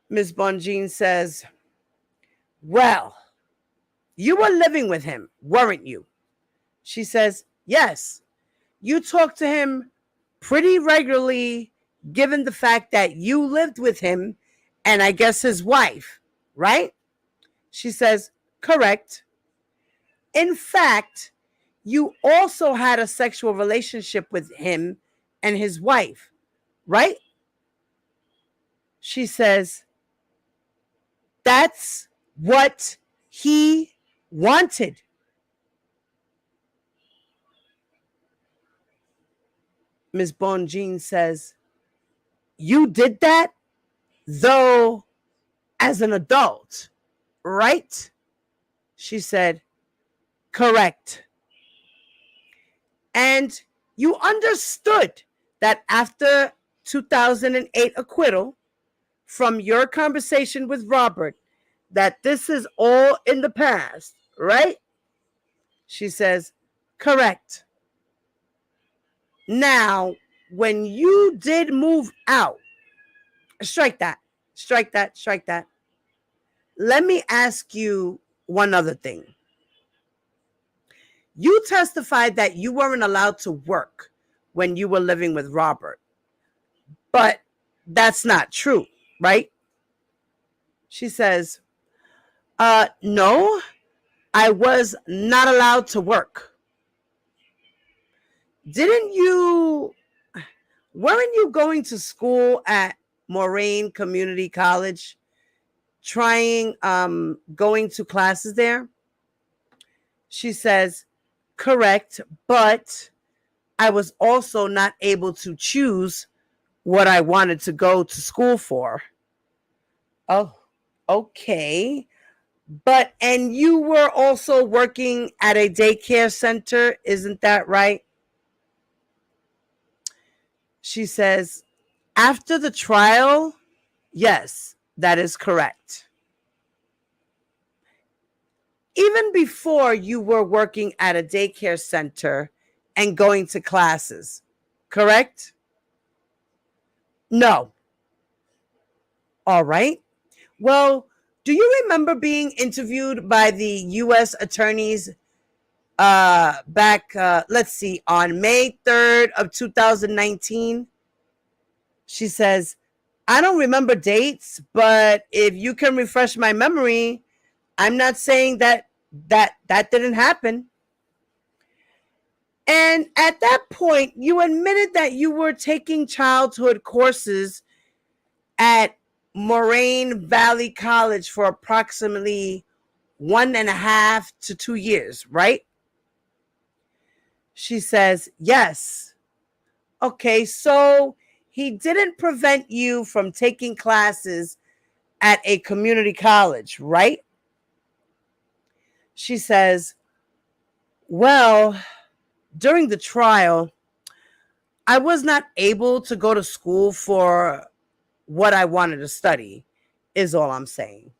Miss Bonjean says, well, you were living with him, weren't you? She says, yes. You talked to him pretty regularly, given the fact that you lived with him and I guess his wife, right? She says, correct. In fact, you also had a sexual relationship with him and his wife, right? She says, that's what he wanted. Ms. Bonjean says, you did that, though, as an adult, right? She said, correct. And you understood that after 2008 acquittal, from your conversation with Robert, that this is all in the past, right? She says, correct. Now, when you did move out, strike that. Let me ask you one other thing. You testified that you weren't allowed to work when you were living with Robert. But that's not true, right? She says, no, I was not allowed to work. Weren't you going to school at Moraine Community College, trying going to classes there? She says, correct, but I was also not able to choose what I wanted to go to school for. Oh, okay. And you were also working at a daycare center, isn't that right? She says, after the trial, yes, that is correct. Even before, you were working at a daycare center and going to classes, correct? No. All right. Well, do you remember being interviewed by the U.S. attorneys back, let's see, on May 3rd of 2019? She says, I don't remember dates, but if you can refresh my memory, I'm not saying that didn't happen. And at that point, you admitted that you were taking childhood courses at Moraine Valley College for approximately 1.5 to 2 years, right? She says, yes. Okay, so he didn't prevent you from taking classes at a community college, right? She says, well, during the trial, I was not able to go to school for what I wanted to study, is all I'm saying.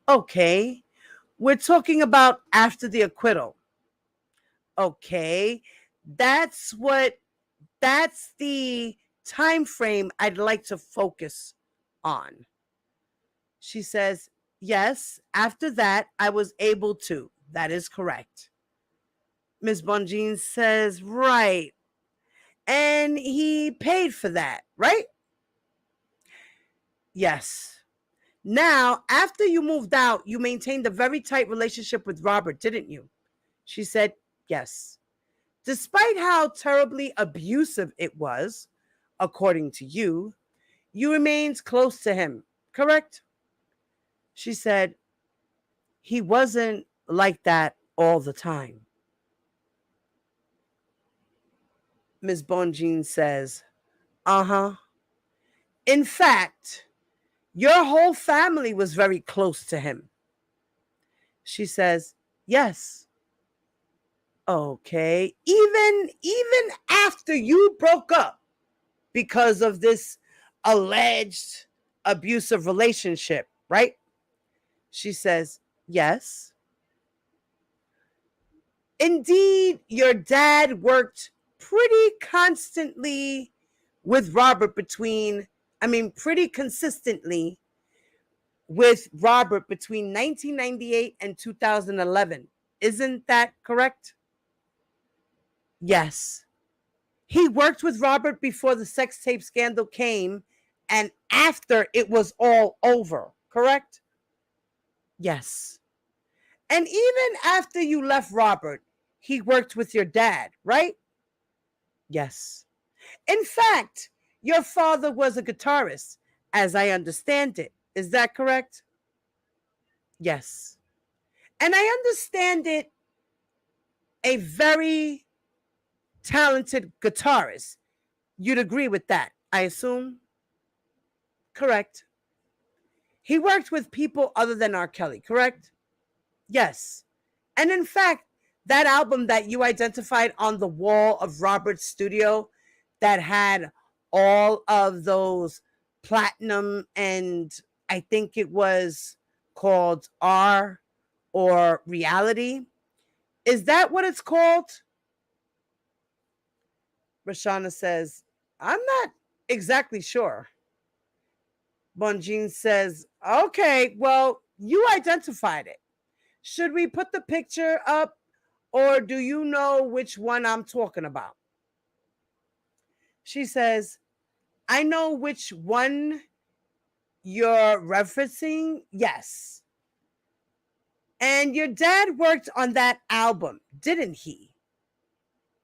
Okay, we're talking about after the acquittal. Okay, that's the time frame I'd like to focus on. She says, yes, after that, I was able to. That is correct. Ms. Bonjean says, right. And he paid for that, right? Yes. Now, after you moved out, you maintained a very tight relationship with Robert, didn't you? She said, yes. Despite how terribly abusive it was, according to you, you remained close to him, correct? She said, he wasn't like that all the time. Ms. Bonjean says, uh-huh. In fact, your whole family was very close to him. She says, yes. Okay. Even after you broke up because of this alleged abusive relationship, right? She says, yes. Indeed, your dad worked pretty constantly with Robert pretty consistently with Robert between 1998 and 2011. Isn't that correct? Yes. He worked with Robert before the sex tape scandal came and after it was all over, correct? Yes. And even after you left Robert, he worked with your dad, right? Yes. In fact, your father was a guitarist, as I understand it. Is that correct? Yes. And I understand it, a very talented guitarist. You'd agree with that, I assume? Correct. He worked with people other than R. Kelly, correct? Yes. And in fact, that album that you identified on the wall of Robert's studio that had all of those platinum, and I think it was called R or Reality. Is that what it's called? Rashana says, I'm not exactly sure. Bonjean says, okay, well, you identified it. Should we put the picture up Or do you know which one I'm talking about? She says, I know which one you're referencing. Yes. And your dad worked on that album, didn't he?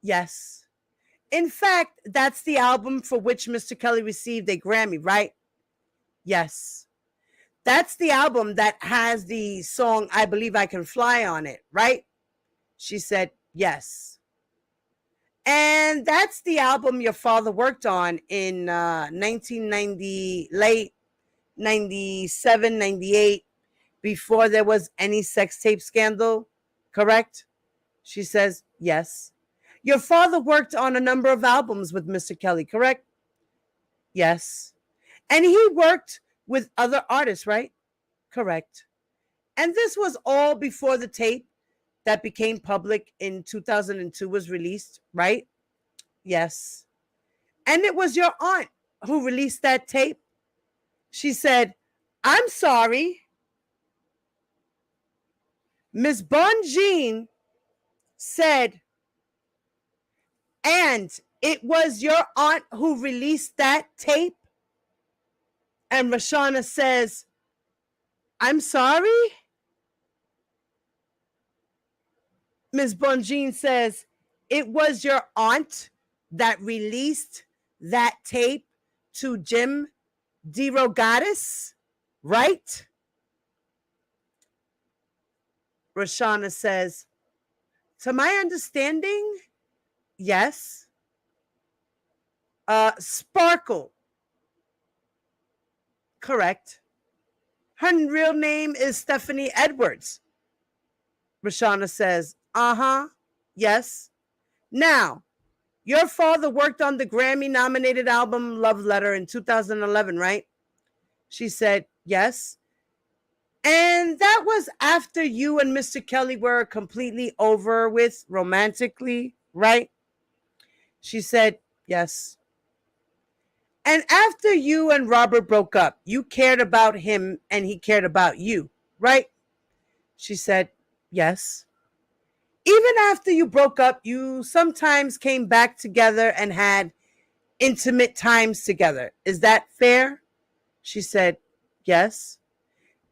Yes. In fact, that's the album for which Mr. Kelly received a Grammy, right? Yes. That's the album that has the song I Believe I Can Fly on it, right? She said, yes. And that's the album your father worked on in 1990, late 97, 98, before there was any sex tape scandal, correct? She says, yes. Your father worked on a number of albums with Mr. Kelly, correct? Yes. And he worked with other artists, right? Correct. And this was all before the tape that became public in 2002 was released, right? Yes. And it was your aunt who released that tape. She said, I'm sorry. Miss Bonjean said, and it was your aunt who released that tape? And Rashana says, I'm sorry? Miss Bonjean says, it was your aunt that released that tape to Jim DeRogatis, right? Rashana says, to my understanding, yes. Sparkle, correct. Her real name is Stephanie Edwards. Rashana says, uh-huh, yes. Now, your father worked on the Grammy-nominated album Love Letter in 2011, right? She said, yes. And that was after you and Mr. Kelly were completely over with romantically, right? She said, yes. And after you and Robert broke up, you cared about him and he cared about you, right? She said, yes. Even after you broke up, you sometimes came back together and had intimate times together. Is that fair? She said, yes.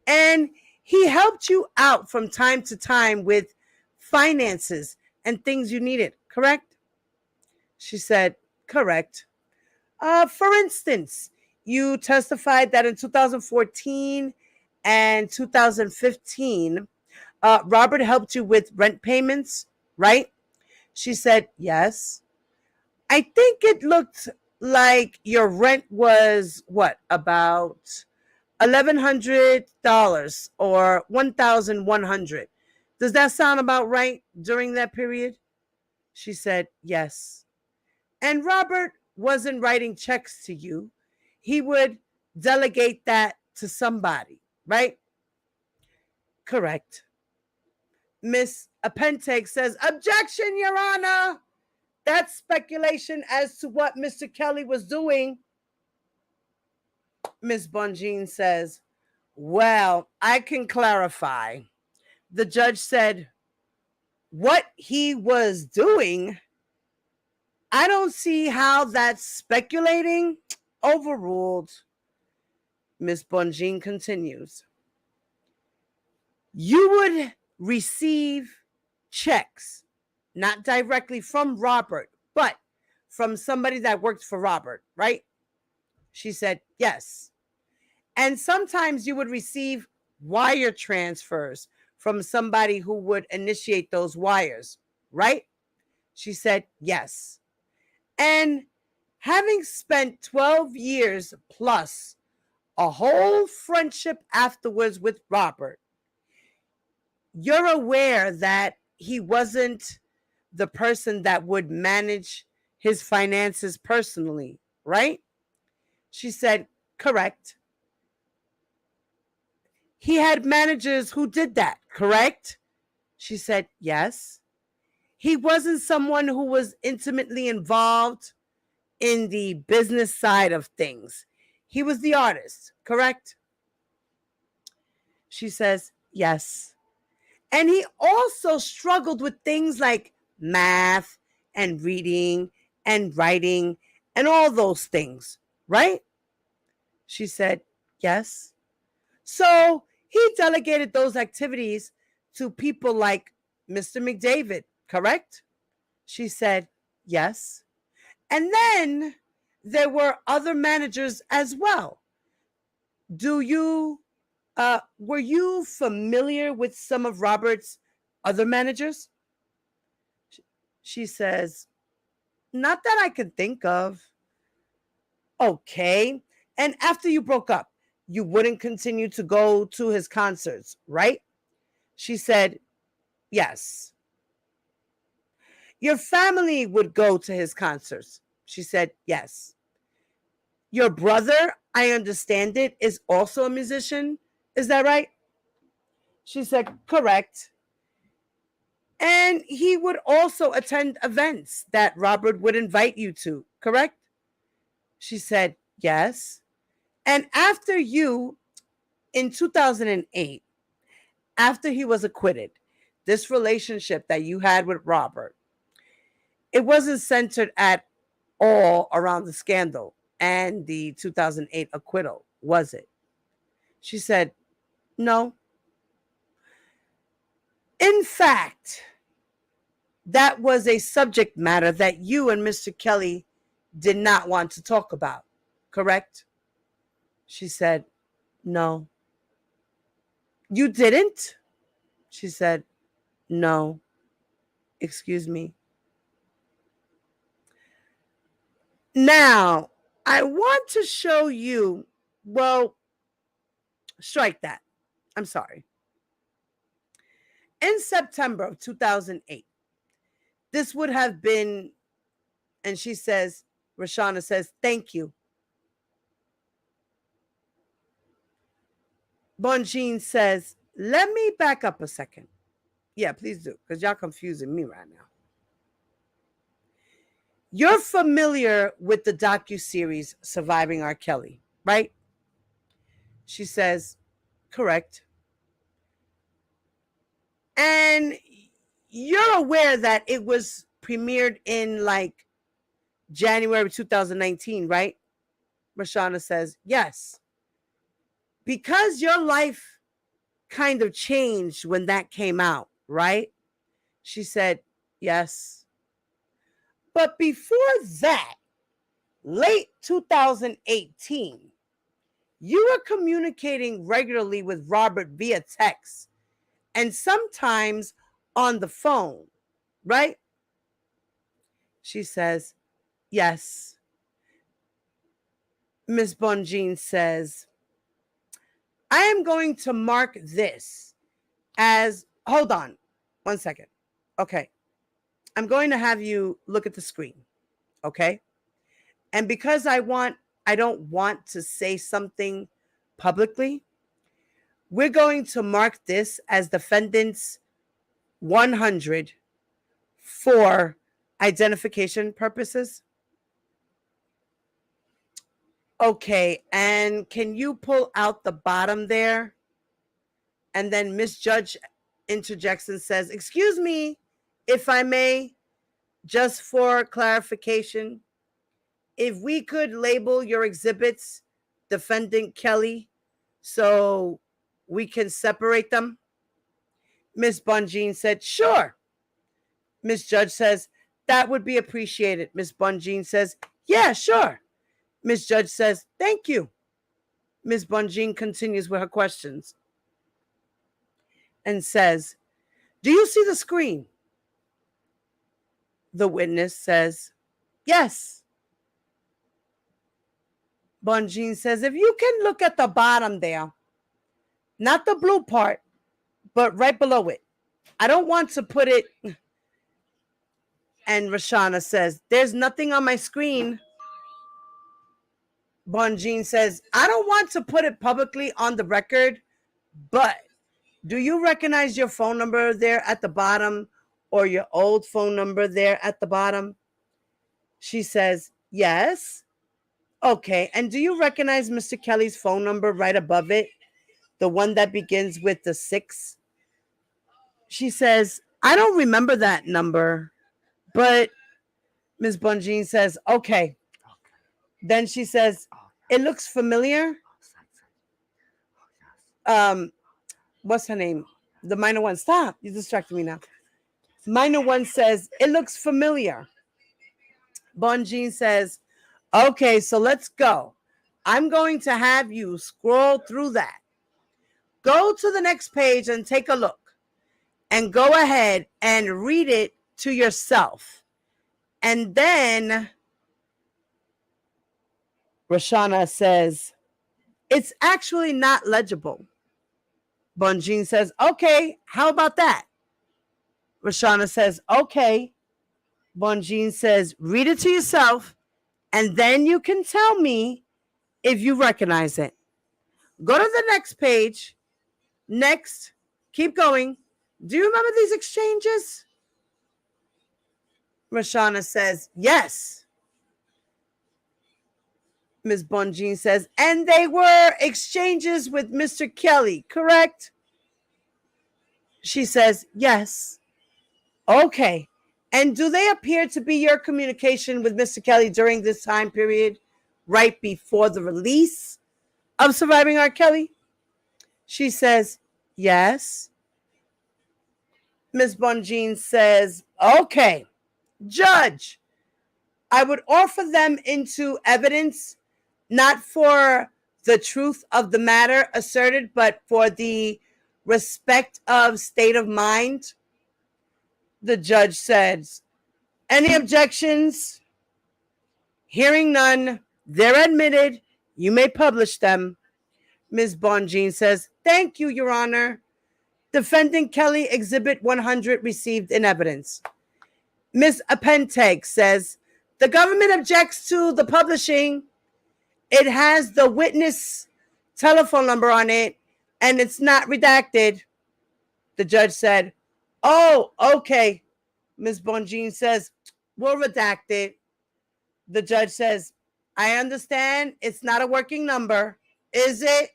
And he helped you out from time to time with finances and things you needed, correct? She said, correct. For instance, you testified that in 2014 and 2015, Robert helped you with rent payments, right? She said, yes. I think it looked like your rent was what, about $1,100 or $1,100. Does that sound about right during that period? She said, yes. And Robert wasn't writing checks to you. He would delegate that to somebody, right? Correct. Miss Apenteg says, objection, Your Honor. That's speculation as to what Mr. Kelly was doing. Miss Bonjean says, well, I can clarify. The judge said, what he was doing, I don't see how that's speculating. Overruled. Miss Bonjean continues. You would receive checks, not directly from Robert, but from somebody that worked for Robert, right? She said, yes. And sometimes you would receive wire transfers from somebody who would initiate those wires, right? She said, yes. And having spent 12 years plus a whole friendship afterwards with Robert, you're aware that he wasn't the person that would manage his finances personally, right? She said, correct. He had managers who did that, correct? She said, yes. He wasn't someone who was intimately involved in the business side of things. He was the artist, correct? She says, yes. And he also struggled with things like math and reading and writing and all those things, right? She said, yes. So he delegated those activities to people like Mr. McDavid, correct? She said, yes. And then there were other managers as well. Were you familiar with some of Robert's other managers? She says, not that I can think of. Okay. And after you broke up, you wouldn't continue to go to his concerts, right? She said, yes. Your family would go to his concerts. She said, yes. Your brother, I understand it, is also a musician. Is that right? She said, correct. And he would also attend events that Robert would invite you to, correct? She said, yes. And after you, in 2008, after he was acquitted, this relationship that you had with Robert, it wasn't centered at all around the scandal and the 2008 acquittal, was it? She said, no. In fact, that was a subject matter that you and Mr. Kelly did not want to talk about, correct? She said, no. You didn't? She said, no. Excuse me. Now, I want to show you, well, strike that. I'm sorry. In September of 2008, this would have been, and she says, Rashana says, thank you. Bonjean says, let me back up a second. Yeah, please do, because y'all confusing me right now. You're familiar with the docuseries Surviving R. Kelly, right? She says, correct. And you're aware that it was premiered in like January 2019, right? Rashana says, yes. Because your life kind of changed when that came out, right? She said, yes. But before that, late 2018, you were communicating regularly with Robert via text and sometimes on the phone, right? She says, yes. Miss Bonjean says, I am going to mark this as, hold on, 1 second. Okay. I'm going to have you look at the screen. Okay. And because I don't want to say something publicly, we're going to mark this as defendant's 100 for identification purposes. Okay, and can you pull out the bottom there? And then Miss Judge interjects and says, excuse me, if I may, just for clarification, if we could label your exhibits Defendant Kelly so we can separate them. Miss Bonjean said, sure. Miss Judge says, that would be appreciated. Miss Bonjean says, yeah, sure. Miss Judge says, thank you. Miss Bonjean continues with her questions and says, do you see the screen? The witness says, yes. Bonjean says, if you can look at the bottom there, not the blue part, but right below it. I don't want to put it. And Rashana says, there's nothing on my screen. Bonjean says, I don't want to put it publicly on the record, but do you recognize your phone number there at the bottom or your old phone number there at the bottom? She says, yes. Okay. And do you recognize Mr. Kelly's phone number right above it? The one that begins with the 6? She says, I don't remember that number, but Ms. Bonjean says, okay. Then she says, it looks familiar. What's her name? The minor one. Stop. You distracted me now. Minor one says, it looks familiar. Bonjean says, okay, so let's go. I'm going to have you scroll through that. Go to the next page and take a look. And go ahead and read it to yourself. And then Roshana says, it's actually not legible. Bonjean says, okay, how about that? Roshana says, okay. Bonjean says, read it to yourself, and then you can tell me if you recognize it. Go to the next page. Next. Keep going. Do you remember these exchanges? Roshana says, yes. Ms. Bonjean says, and they were exchanges with Mr. Kelly, correct? She says, yes. Okay. And do they appear to be your communication with Mr. Kelly during this time period, right before the release of Surviving R. Kelly? She says, yes. Ms. Bonjean says, okay. Judge, I would offer them into evidence, not for the truth of the matter asserted, but for the respect of state of mind. The judge says, any objections? Hearing none, they're admitted. You may publish them. Ms. Bonjean says, thank you, Your Honor. Defendant Kelly, Exhibit 100 received in evidence. Ms. Apenteg says, the government objects to the publishing. It has the witness telephone number on it, and it's not redacted. The judge said, oh, okay. Ms. Bonjean says, we'll redact it. The judge says, I understand it's not a working number. Is it?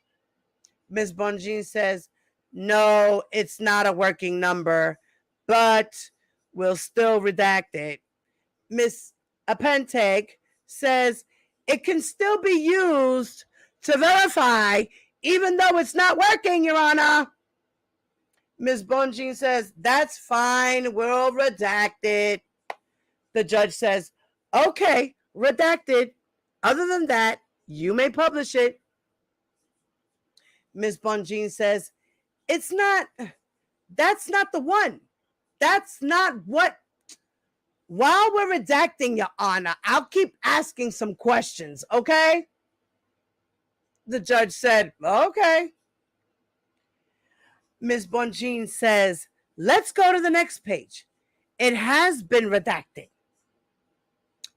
Ms. Bonjean says, no, it's not a working number, but we'll still redact it. Ms. Apenteg says, it can still be used to verify, even though it's not working, Your Honor. Ms. Bonjean says, that's fine. We'll redact it. The judge says, okay, redacted. Other than that, you may publish it. Ms. Bonjean says, that's not the one. That's not what. While we're redacting, Your Honor, I'll keep asking some questions, okay? The judge said, okay. Ms. Bonjean says, let's go to the next page. It has been redacted.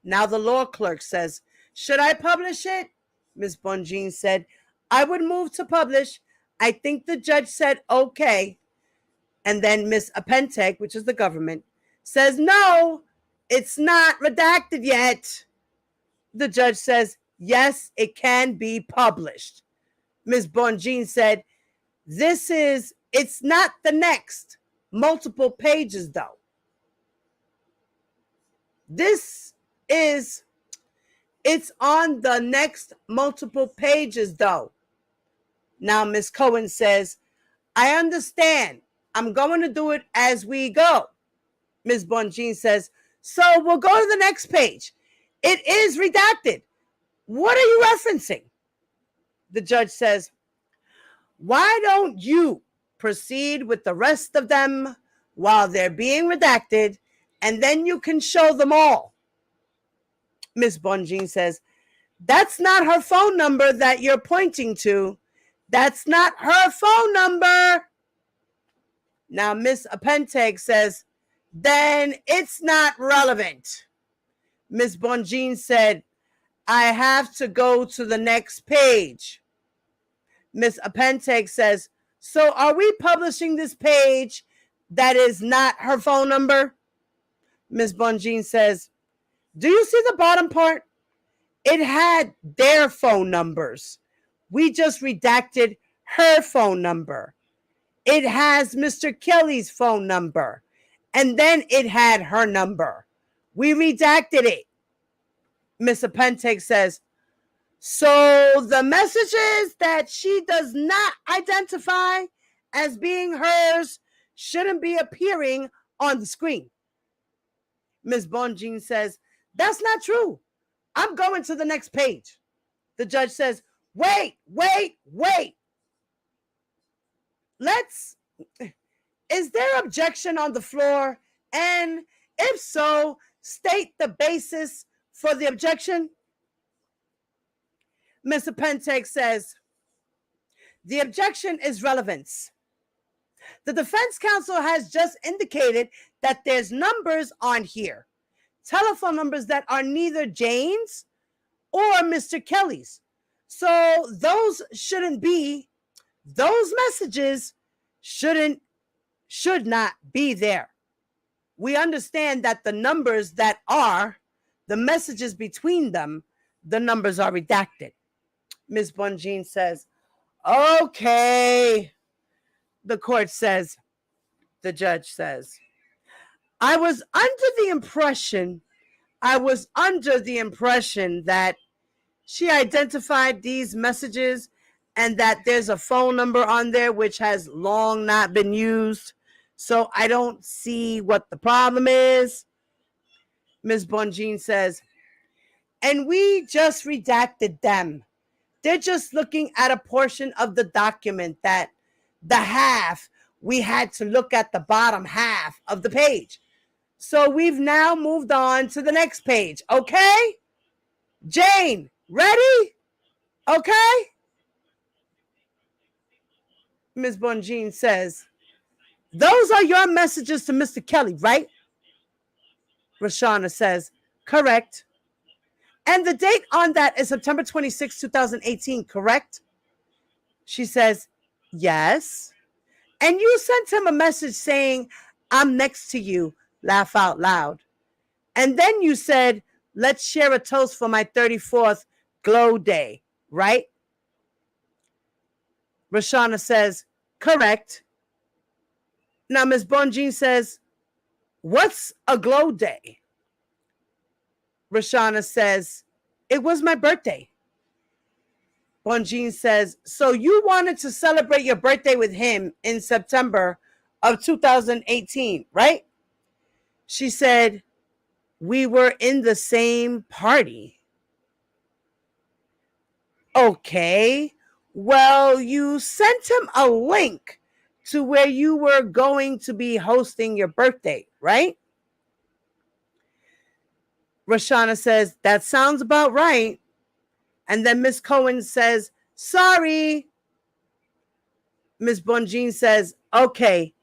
Now the law clerk says, should I publish it? Ms. Bonjean said, I would move to publish. I think the judge said, okay. And then Ms. Apenteg, which is the government, says, no, it's not redacted yet. The judge says, yes, it can be published. Ms. Bonjean said, it's not the next multiple pages, though. It's on the next multiple pages, though. Now, Ms. Cohen says, I understand. I'm going to do it as we go. Ms. Bonjean says, so we'll go to the next page. It is redacted. What are you referencing? The judge says, why don't you proceed with the rest of them while they're being redacted, and then you can show them all. Ms. Bonjean says, that's not her phone number that you're pointing to. That's not her phone number. Now, Ms. Apenteg says, then it's not relevant. Ms. Bonjean said, I have to go to the next page. Ms. Apenteg says, so are we publishing this page that is not her phone number? Ms. Bonjean says, do you see the bottom part? It had their phone numbers. We just redacted her phone number. it has Mr. Kelly's phone number, and then it had her number. We redacted it. Mr. Pentek says, so the messages that she does not identify as being hers shouldn't be appearing on the screen. Ms. Bonjean says, that's not true. I'm going to the next page. The judge says, wait. Is there objection on the floor? And if so, state the basis for the objection. Mr. Pentek says, the objection is relevance. The defense counsel has just indicated that there's numbers on here, telephone numbers that are neither Jane's or Mr. Kelly's. So those messages should not be there. We understand that the numbers that are, the messages between them, the numbers are redacted. Ms. Bonjean says, okay. The court says, the judge says, I was under the impression that she identified these messages and that there's a phone number on there which has long not been used. So I don't see what the problem is. Ms. Bonjean says, and we just redacted them. They're just looking at a portion of the document that the half, we had to look at the bottom half of the page. So we've now moved on to the next page. Okay? Jane, ready? Okay? Ms. Bonjean says, those are your messages to Mr. Kelly, right? Rashana says, correct. And the date on that is September 26, 2018, correct? She says, yes. And you sent him a message saying, I'm next to you, laugh out loud. And then you said, let's share a toast for my 34th glow day, right? Rashana says, correct. Now, Ms. Bonjean says, what's a glow day? Rashana says, it was my birthday. Bonjean says, so you wanted to celebrate your birthday with him in September of 2018, right? She said, we were in the same party. Okay, well, you sent him a link to where you were going to be hosting your birthday, right? Rashana says, that sounds about right. And then Ms. Cohen says, sorry. Ms. Bonjean says, okay.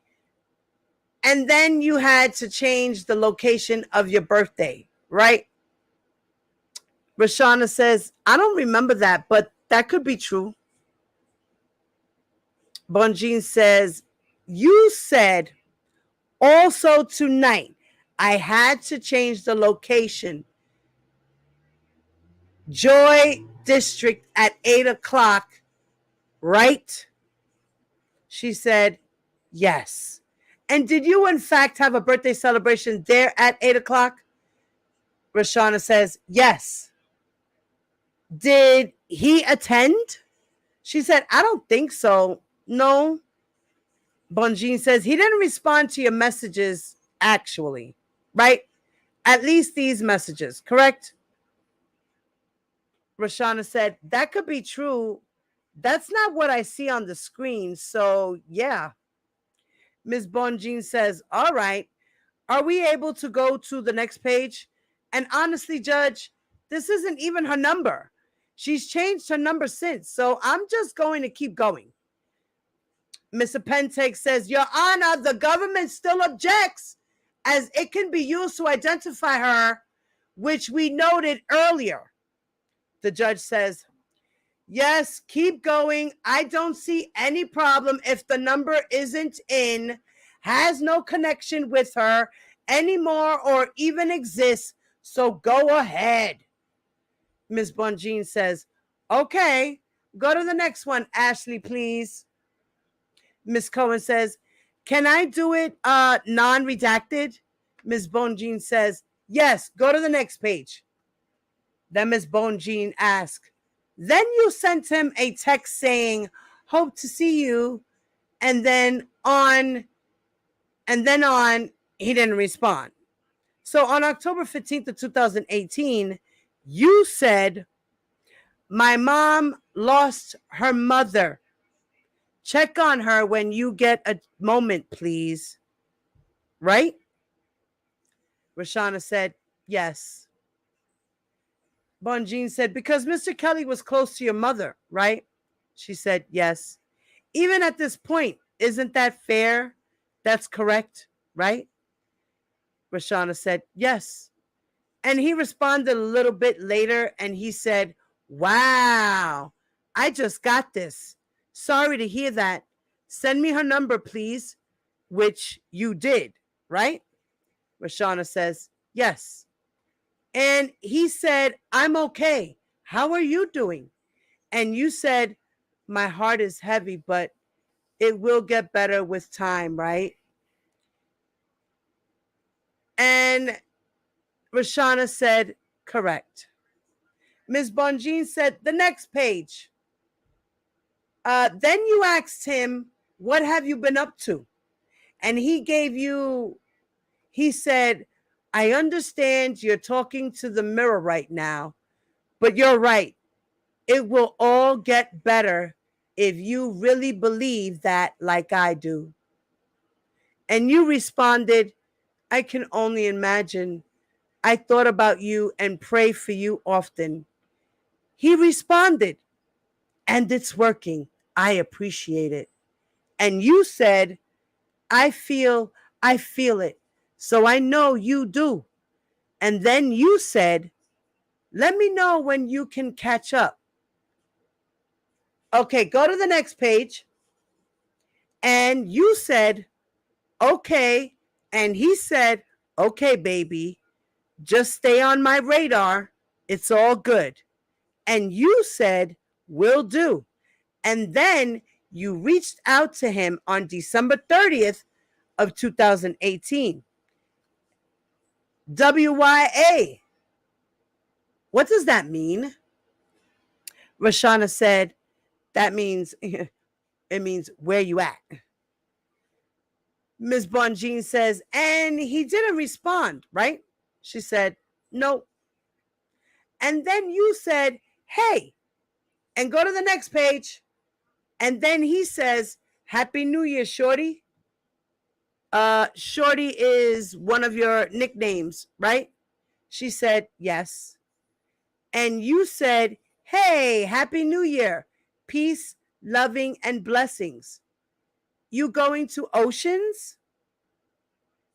And then you had to change the location of your birthday, right? Rashana says, I don't remember that, but that could be true. Bonjean says, you said also tonight I had to change the location. Joy District at 8 o'clock, right? She said, yes. And did you in fact have a birthday celebration there at 8 o'clock? Rashana says, yes. Did he attend? She said, I don't think so. No. Bonjean says, he didn't respond to your messages actually, right? At least these messages, correct? Rashana said, that could be true. That's not what I see on the screen. So, yeah. Ms. Bonjean says, all right. Are we able to go to the next page? And honestly, Judge, this isn't even her number. She's changed her number since. So I'm just going to keep going. Mr. Pentek says, Your Honor, the government still objects as it can be used to identify her, which we noted earlier. The judge says, yes, keep going. I don't see any problem if the number isn't in, has no connection with her anymore or even exists. So go ahead. Ms. Bonjean says, okay, go to the next one, Ashley, please. Miss Cohen says, can I do it non-redacted? Miss Bonjean says, yes, go to the next page. Then Miss Bonjean asks, then you sent him a text saying, hope to see you, and then on, he didn't respond. So on October 15th of 2018, you said, my mom lost her mother. Check on her when you get a moment, please. Right? Rashana said, yes. Bonjean said, because Mr. Kelly was close to your mother, right? She said, yes. Even at this point, isn't that fair? That's correct, right? Rashana said, yes. And he responded a little bit later and he said, wow, I just got this. Sorry to hear that. Send me her number, please, which you did, right? Rashana says, yes. And he said, I'm okay. How are you doing? And you said, my heart is heavy, but it will get better with time, right? And Rashana said, correct. Ms. Bonjean said, the next page. Then you asked him, what have you been up to? And he said, I understand you're talking to the mirror right now, but you're right. It will all get better if you really believe that like I do. And you responded, I can only imagine. I thought about you and pray for you often. He responded, and it's working. I appreciate it. And you said, I feel it. So I know you do. And then you said, let me know when you can catch up. Okay, go to the next page. And you said, okay. And he said, okay, baby, just stay on my radar. It's all good. And you said, will do. And then you reached out to him on December 30th of 2018. WYA. What does that mean? Rashana said, that means, it means where you at. Ms. Bonjean says, and he didn't respond, right? She said, no. And then you said, hey, and go to the next page. And then he says, Happy New Year, Shorty. Shorty is one of your nicknames, right? She said, yes. And you said, hey, Happy New Year. Peace, loving, and blessings. You going to Oceans?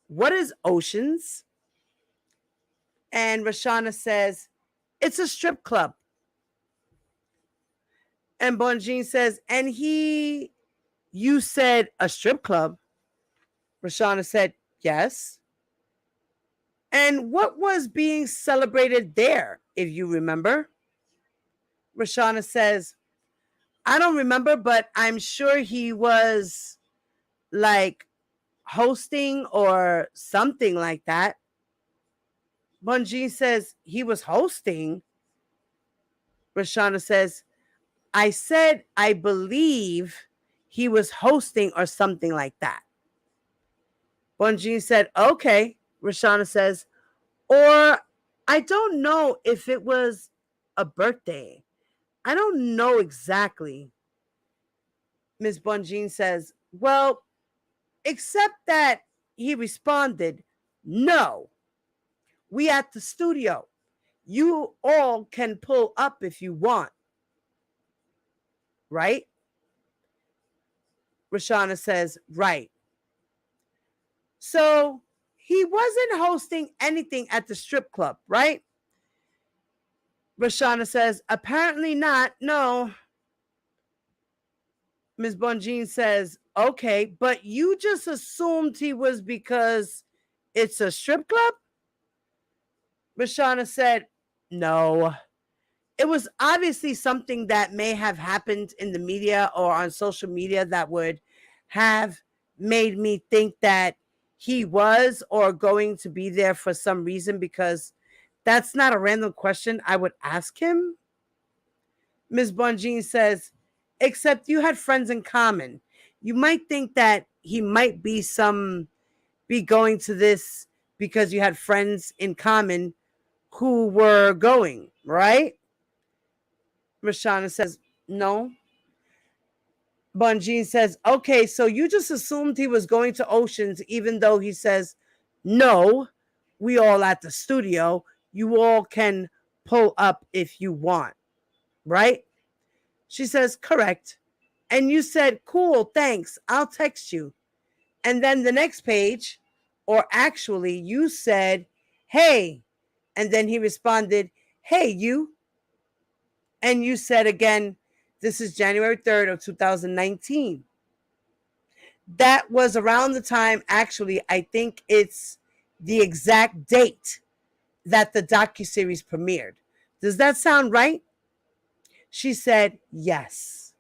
What is Oceans? And Rashana says, it's a strip club. And Bonjean says, and you said a strip club? Rashana said, yes. And what was being celebrated there, if you remember? Rashana says, I don't remember, but I'm sure he was like hosting or something like that. Bonjean says, he was hosting. Rashana says, I said, I believe he was hosting or something like that. Bonjean said, okay. Rashana says, or I don't know if it was a birthday. I don't know exactly. Ms. Bonjean says, well, except that he responded, no, we at the studio. You all can pull up if you want. Right? Rashana says, right. So he wasn't hosting anything at the strip club, right? Rashana says, apparently not. No. Ms. Bonjean says, okay, but you just assumed he was because it's a strip club? Rashana said, no. It was obviously something that may have happened in the media or on social media that would have made me think that he was or going to be there for some reason, because that's not a random question I would ask him. Ms. Bonjean says, except you had friends in common. You might think that he might be going to this because you had friends in common who were going, right? Rashana says, no. Bonjean says, okay, so you just assumed he was going to Oceans, even though he says, no, we all at the studio. You all can pull up if you want, right? She says, correct. And you said, cool, thanks, I'll text you. And then the next page, or actually you said, hey. And then he responded, hey, you. And you said again, this is January 3rd of 2019. That was around the time, actually, I think it's the exact date that the docuseries premiered. Does that sound right? She said, yes.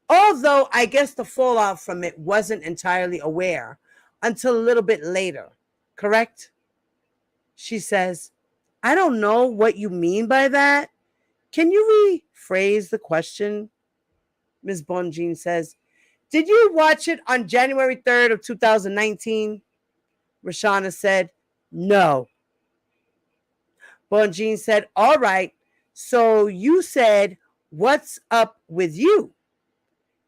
Although I guess the fallout from it wasn't entirely aware until a little bit later, correct? She says, I don't know what you mean by that. Can you rephrase the question? Ms. Bonjean says, did you watch it on January 3rd of 2019? Rashana said, no. Bonjean said, all right, so you said, what's up with you?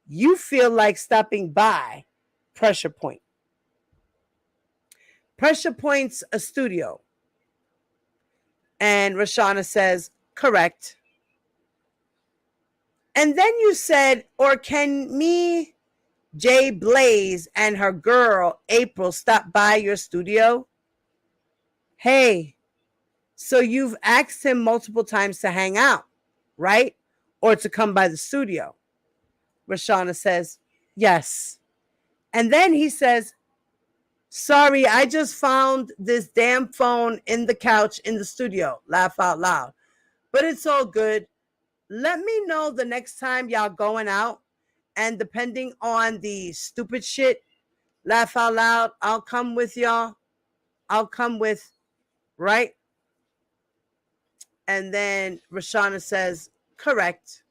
You feel like stopping by Pressure Point. Pressure Point's a studio. And Rashana says, correct. And then you said, or can me, Jay Blaze, and her girl, April, stop by your studio? Hey, so you've asked him multiple times to hang out, right? Or to come by the studio. Rashana says, yes. And then he says, sorry, I just found this damn phone in the couch in the studio. Laugh out loud. But it's all good. Let me know the next time y'all going out. And depending on the stupid shit, laugh out loud, I'll come with y'all. I'll come with, right? And then Rashana says, correct.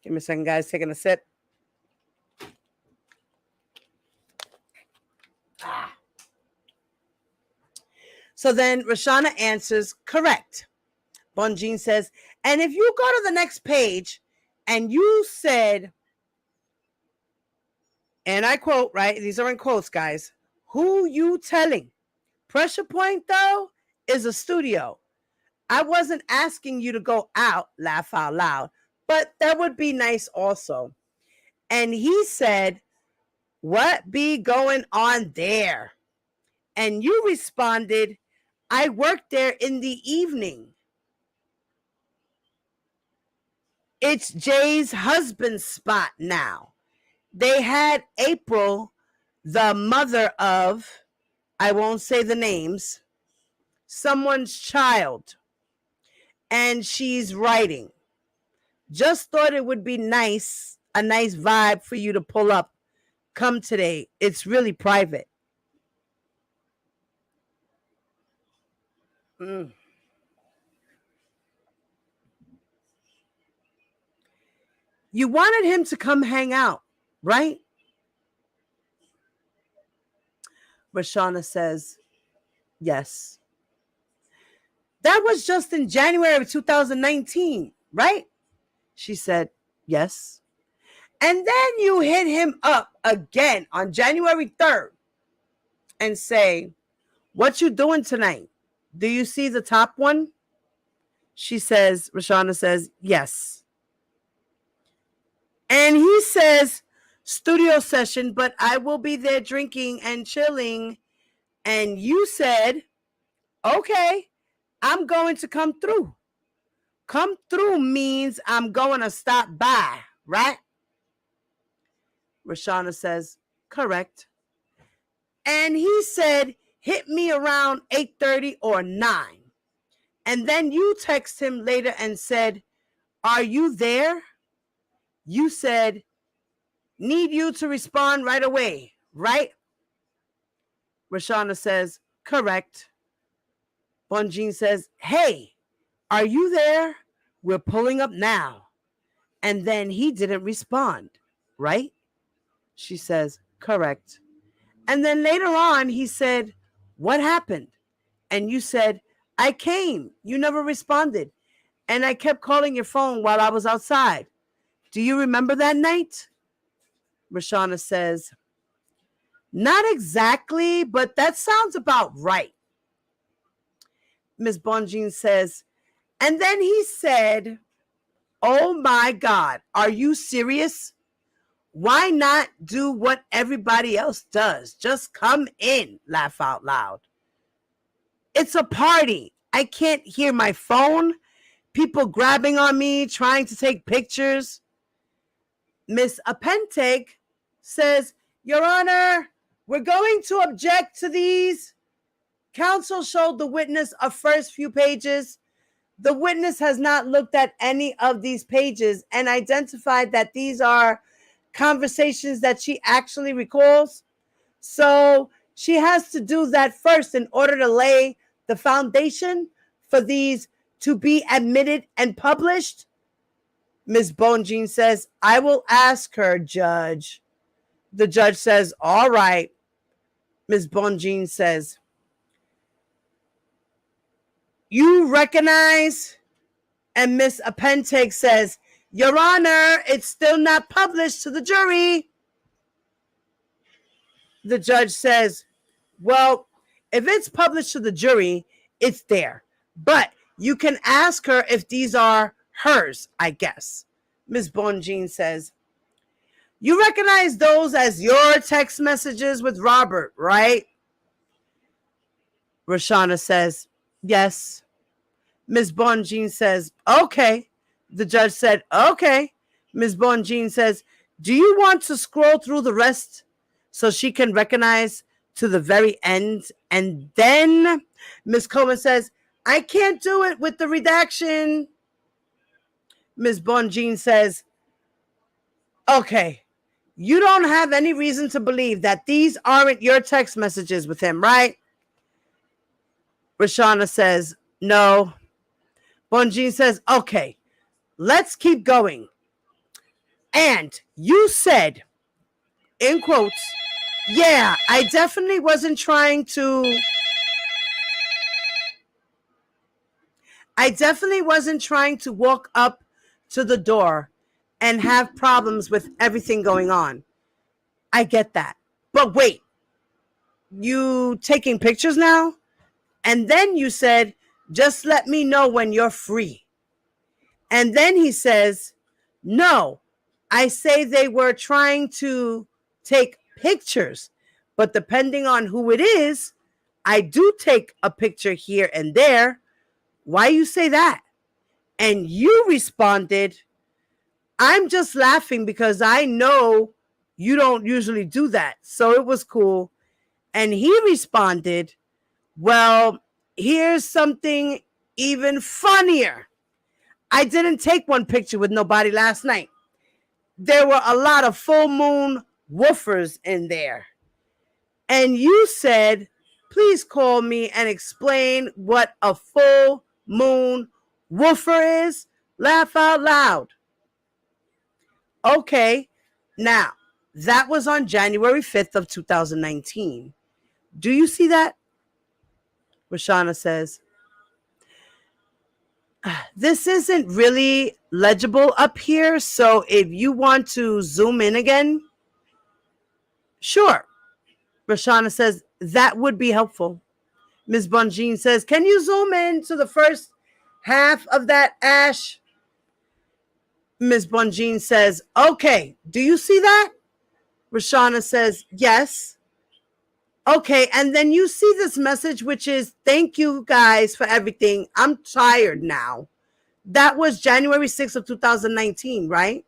Give me a second, guys. Taking a sip. So then Rashana answers, correct. Bonjean says, and if you go to the next page and you said, and I quote, right? These are in quotes, guys. Who you telling? Pressure Point, though, is a studio. I wasn't asking you to go out, laugh out loud, but that would be nice also. And he said, what be going on there? And you responded, I work there in the evening. It's Jay's husband's spot now. They had April, the mother of, I won't say the names, someone's child. And she's writing. Just thought it would be nice, a nice vibe for you to pull up. Come today. It's really private. You wanted him to come hang out, right? Rashana says, yes. That was just in January of 2019, right? She said, yes. And then you hit him up again on January 3rd and say, what you doing tonight? Do you see the top one? Rashana says, yes. And he says, studio session, but I will be there drinking and chilling. And you said, okay, I'm going to come through. Come through means I'm going to stop by, right? Rashana says, correct. And he said, hit me around 8:30 or 9. And then you text him later and said, are you there? You said, need you to respond right away, right? Rashana says, correct. Bonjean says, hey, are you there? We're pulling up now. And then he didn't respond, right? She says, correct. And then later on, he said, what happened? And you said, I came. You never responded. And I kept calling your phone while I was outside. Do you remember that night? Rashana says, not exactly, but that sounds about right. Ms. Bonjean says, and then he said, oh my God, are you serious? Why not do what everybody else does? Just come in, laugh out loud. It's a party. I can't hear my phone. People grabbing on me, trying to take pictures. Miss Apenteg says, Your Honor, we're going to object to these. Counsel showed the witness a first few pages. The witness has not looked at any of these pages and identified that these are conversations that she actually recalls. So she has to do that first in order to lay the foundation for these to be admitted and published. Ms. Bonjean says, I will ask her, Judge. The judge says, all right. Ms. Bonjean says, you recognize? And Miss Apenteg says, Your Honor, it's still not published to the jury. The judge says, well, if it's published to the jury, it's there. But you can ask her if these are hers, I guess. Ms. Bonjean says, you recognize those as your text messages with Robert, right? Rashana says, yes. Ms. Bonjean says, okay. The judge said, okay. Ms. Bonjean says, do you want to scroll through the rest so she can recognize to the very end? And then Ms. Coleman says, I can't do it with the redaction. Ms. Bonjean says, okay, you don't have any reason to believe that these aren't your text messages with him, right? Rashana says, no. Bonjean says, okay, let's keep going. And you said, in quotes, yeah, I definitely wasn't trying to walk up to the door and have problems with everything going on. I get that. But wait, you taking pictures now? And then you said, just let me know when you're free. And then he says, no, I say they were trying to take pictures, but depending on who it is, I do take a picture here and there. Why you say that? And you responded, I'm just laughing because I know you don't usually do that. So it was cool. And he responded, well, here's something even funnier. I didn't take one picture with nobody last night. There were a lot of full moon woofers in there. And you said, please call me and explain what a full moon woofer is. Laugh out loud. Okay. Now, that was on January 5th of 2019. Do you see that? Rashana says, this isn't really legible up here, so if you want to zoom in again, sure. Rashana says, that would be helpful. Ms. Bonjean says, can you zoom in to the first half of that ash? Ms. Bonjean says, okay, do you see that? Rashana says, yes. Okay, and then you see this message, which is, thank you guys for everything. I'm tired now. That was January 6th of 2019, right?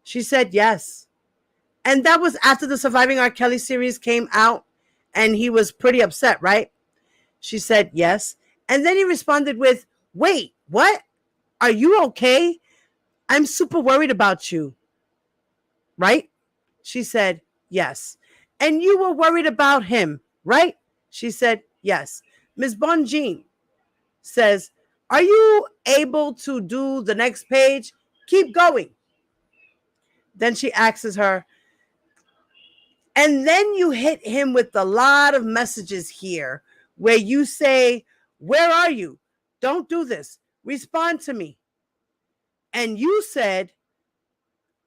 She said yes. And that was after the Surviving R. Kelly series came out, and he was pretty upset, right? She said yes. And then he responded with, wait, what? Are you okay? I'm super worried about you. right? She said, yes. And you were worried about him, right? She said, yes. Ms. Bonjean says, are you able to do the next page? Keep going. Then she asks her, and then you hit him with a lot of messages here where you say, where are you? Don't do this. Respond to me. And you said,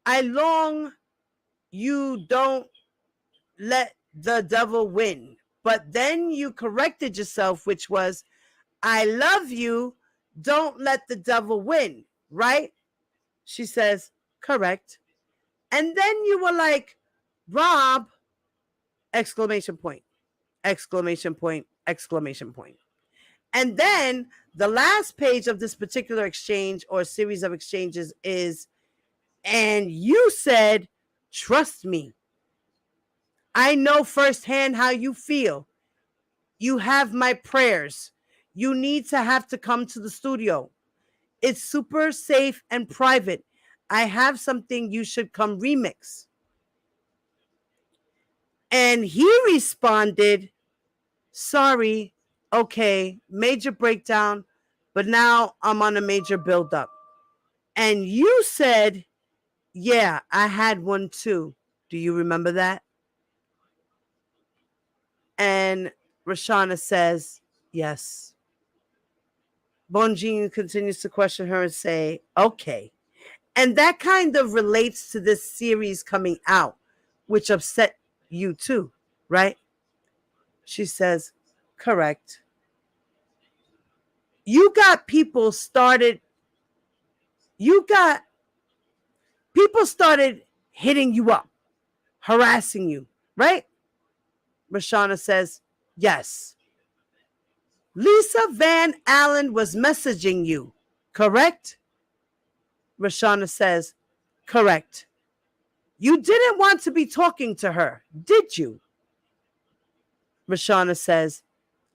I long you don't let the devil win. But then you corrected yourself, which was, I love you. Don't let the devil win. Right? She says, correct. And then you were like, Rob, exclamation point, exclamation point, exclamation point. And then the last page of this particular exchange or series of exchanges is, and you said, trust me. I know firsthand how you feel. You have my prayers. You need to have to come to the studio. It's super safe and private. I have something you should come remix. And he responded, sorry, okay, major breakdown, but now I'm on a major buildup. And you said, yeah, I had one too. Do you remember that? And Rashana says, yes. Bonjean continues to question her and say, okay. And that kind of relates to this series coming out, which upset you too, right? She says, correct. You got people started hitting you up, harassing you, right? Rashana says, yes. Lisa Van Allen was messaging you, correct? Rashana says, correct. You didn't want to be talking to her, did you? Rashana says,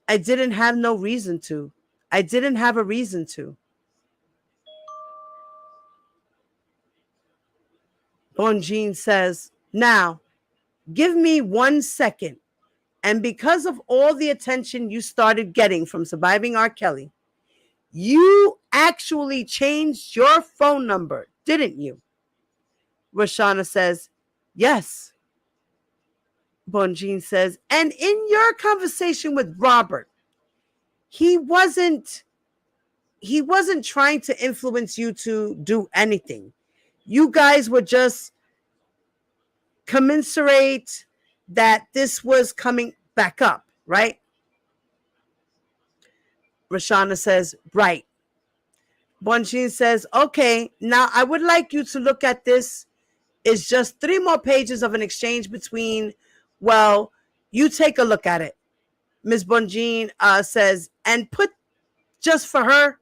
I didn't have no reason to. I didn't have a reason to. Bonjean says, now, give me 1 second. And because of all the attention you started getting from surviving R. Kelly, you actually changed your phone number, didn't you? Rashana says, yes. Bonjean says, and in your conversation with Robert, he wasn't trying to influence you to do anything. You guys were just commensurate that this was coming back up, right? Rashana says, right. Bonjean says, okay, now I would like you to look at this. It's just 3 more pages of an exchange between, well, you take a look at it. Ms. Bonjean says, and put just for her.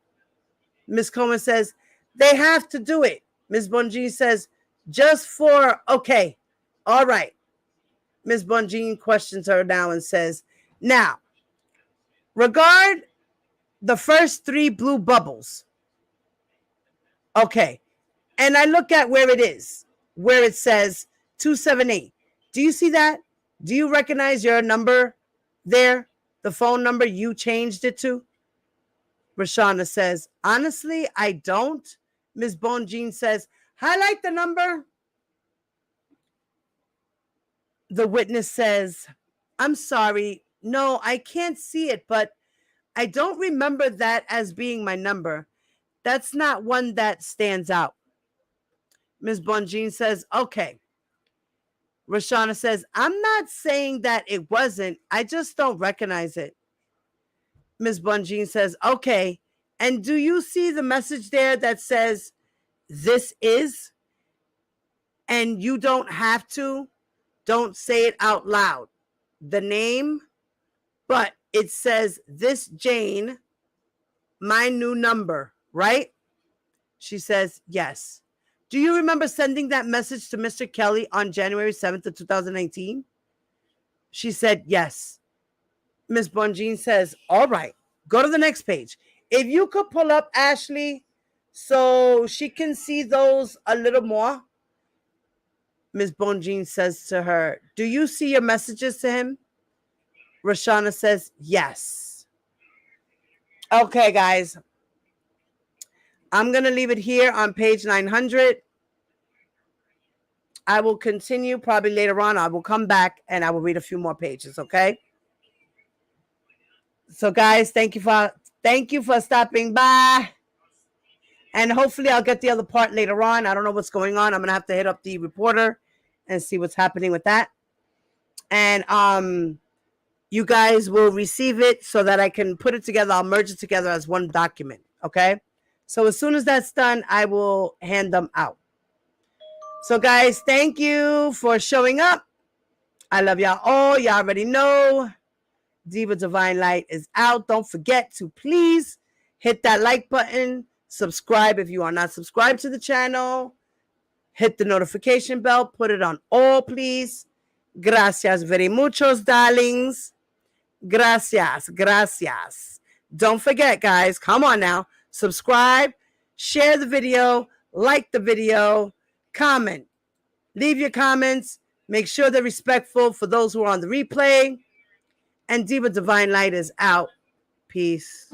Ms. Coleman says, they have to do it. Ms. Bonjean says, just for, okay, all right. Ms. Bonjean questions her now and says, now, regard the first 3 blue bubbles. Okay. And I look at where it is, where it says 278. Do you see that? Do you recognize your number there? The phone number you changed it to? Rashana says, honestly, I don't. Ms. Bonjean says, highlight the number. The witness says, I'm sorry. No, I can't see it, but I don't remember that as being my number. That's not one that stands out. Ms. Bonjean says, okay. Rashana says, I'm not saying that it wasn't. I just don't recognize it. Ms. Bonjean says, okay. And do you see the message there that says, this is? And you don't have to. Don't say it out loud. The name, but it says, this Jane, my new number, right? She says, yes. Do you remember sending that message to Mr. Kelly on January 7th of 2019? She said, yes. Ms. Bonjean says, all right, go to the next page. If you could pull up Ashley so she can see those a little more. Miss Bonjean says to her, do you see your messages to him? Rashana says, yes. Okay, guys. I'm going to leave it here on page 900. I will continue probably later on. I will come back and I will read a few more pages, okay? So, guys, thank you for stopping by. And hopefully I'll get the other part later on. I don't know what's going on. I'm going to have to hit up the reporter and see what's happening with that. And you guys will receive it so that I can put it together. I'll merge it together as one document, okay? So as soon as that's done, I will hand them out. So, guys, thank you for showing up. I love y'all all. Y'all already know Diva Divine Light is out. Don't forget to please hit that like button. Subscribe if you are not subscribed to the channel. Hit the notification bell. Put it on all, please. Gracias very muchos, darlings. Gracias. Gracias. Don't forget, guys. Come on now. Subscribe. Share the video. Like the video. Comment. Leave your comments. Make sure they're respectful for those who are on the replay. And Diva Divine Light is out. Peace.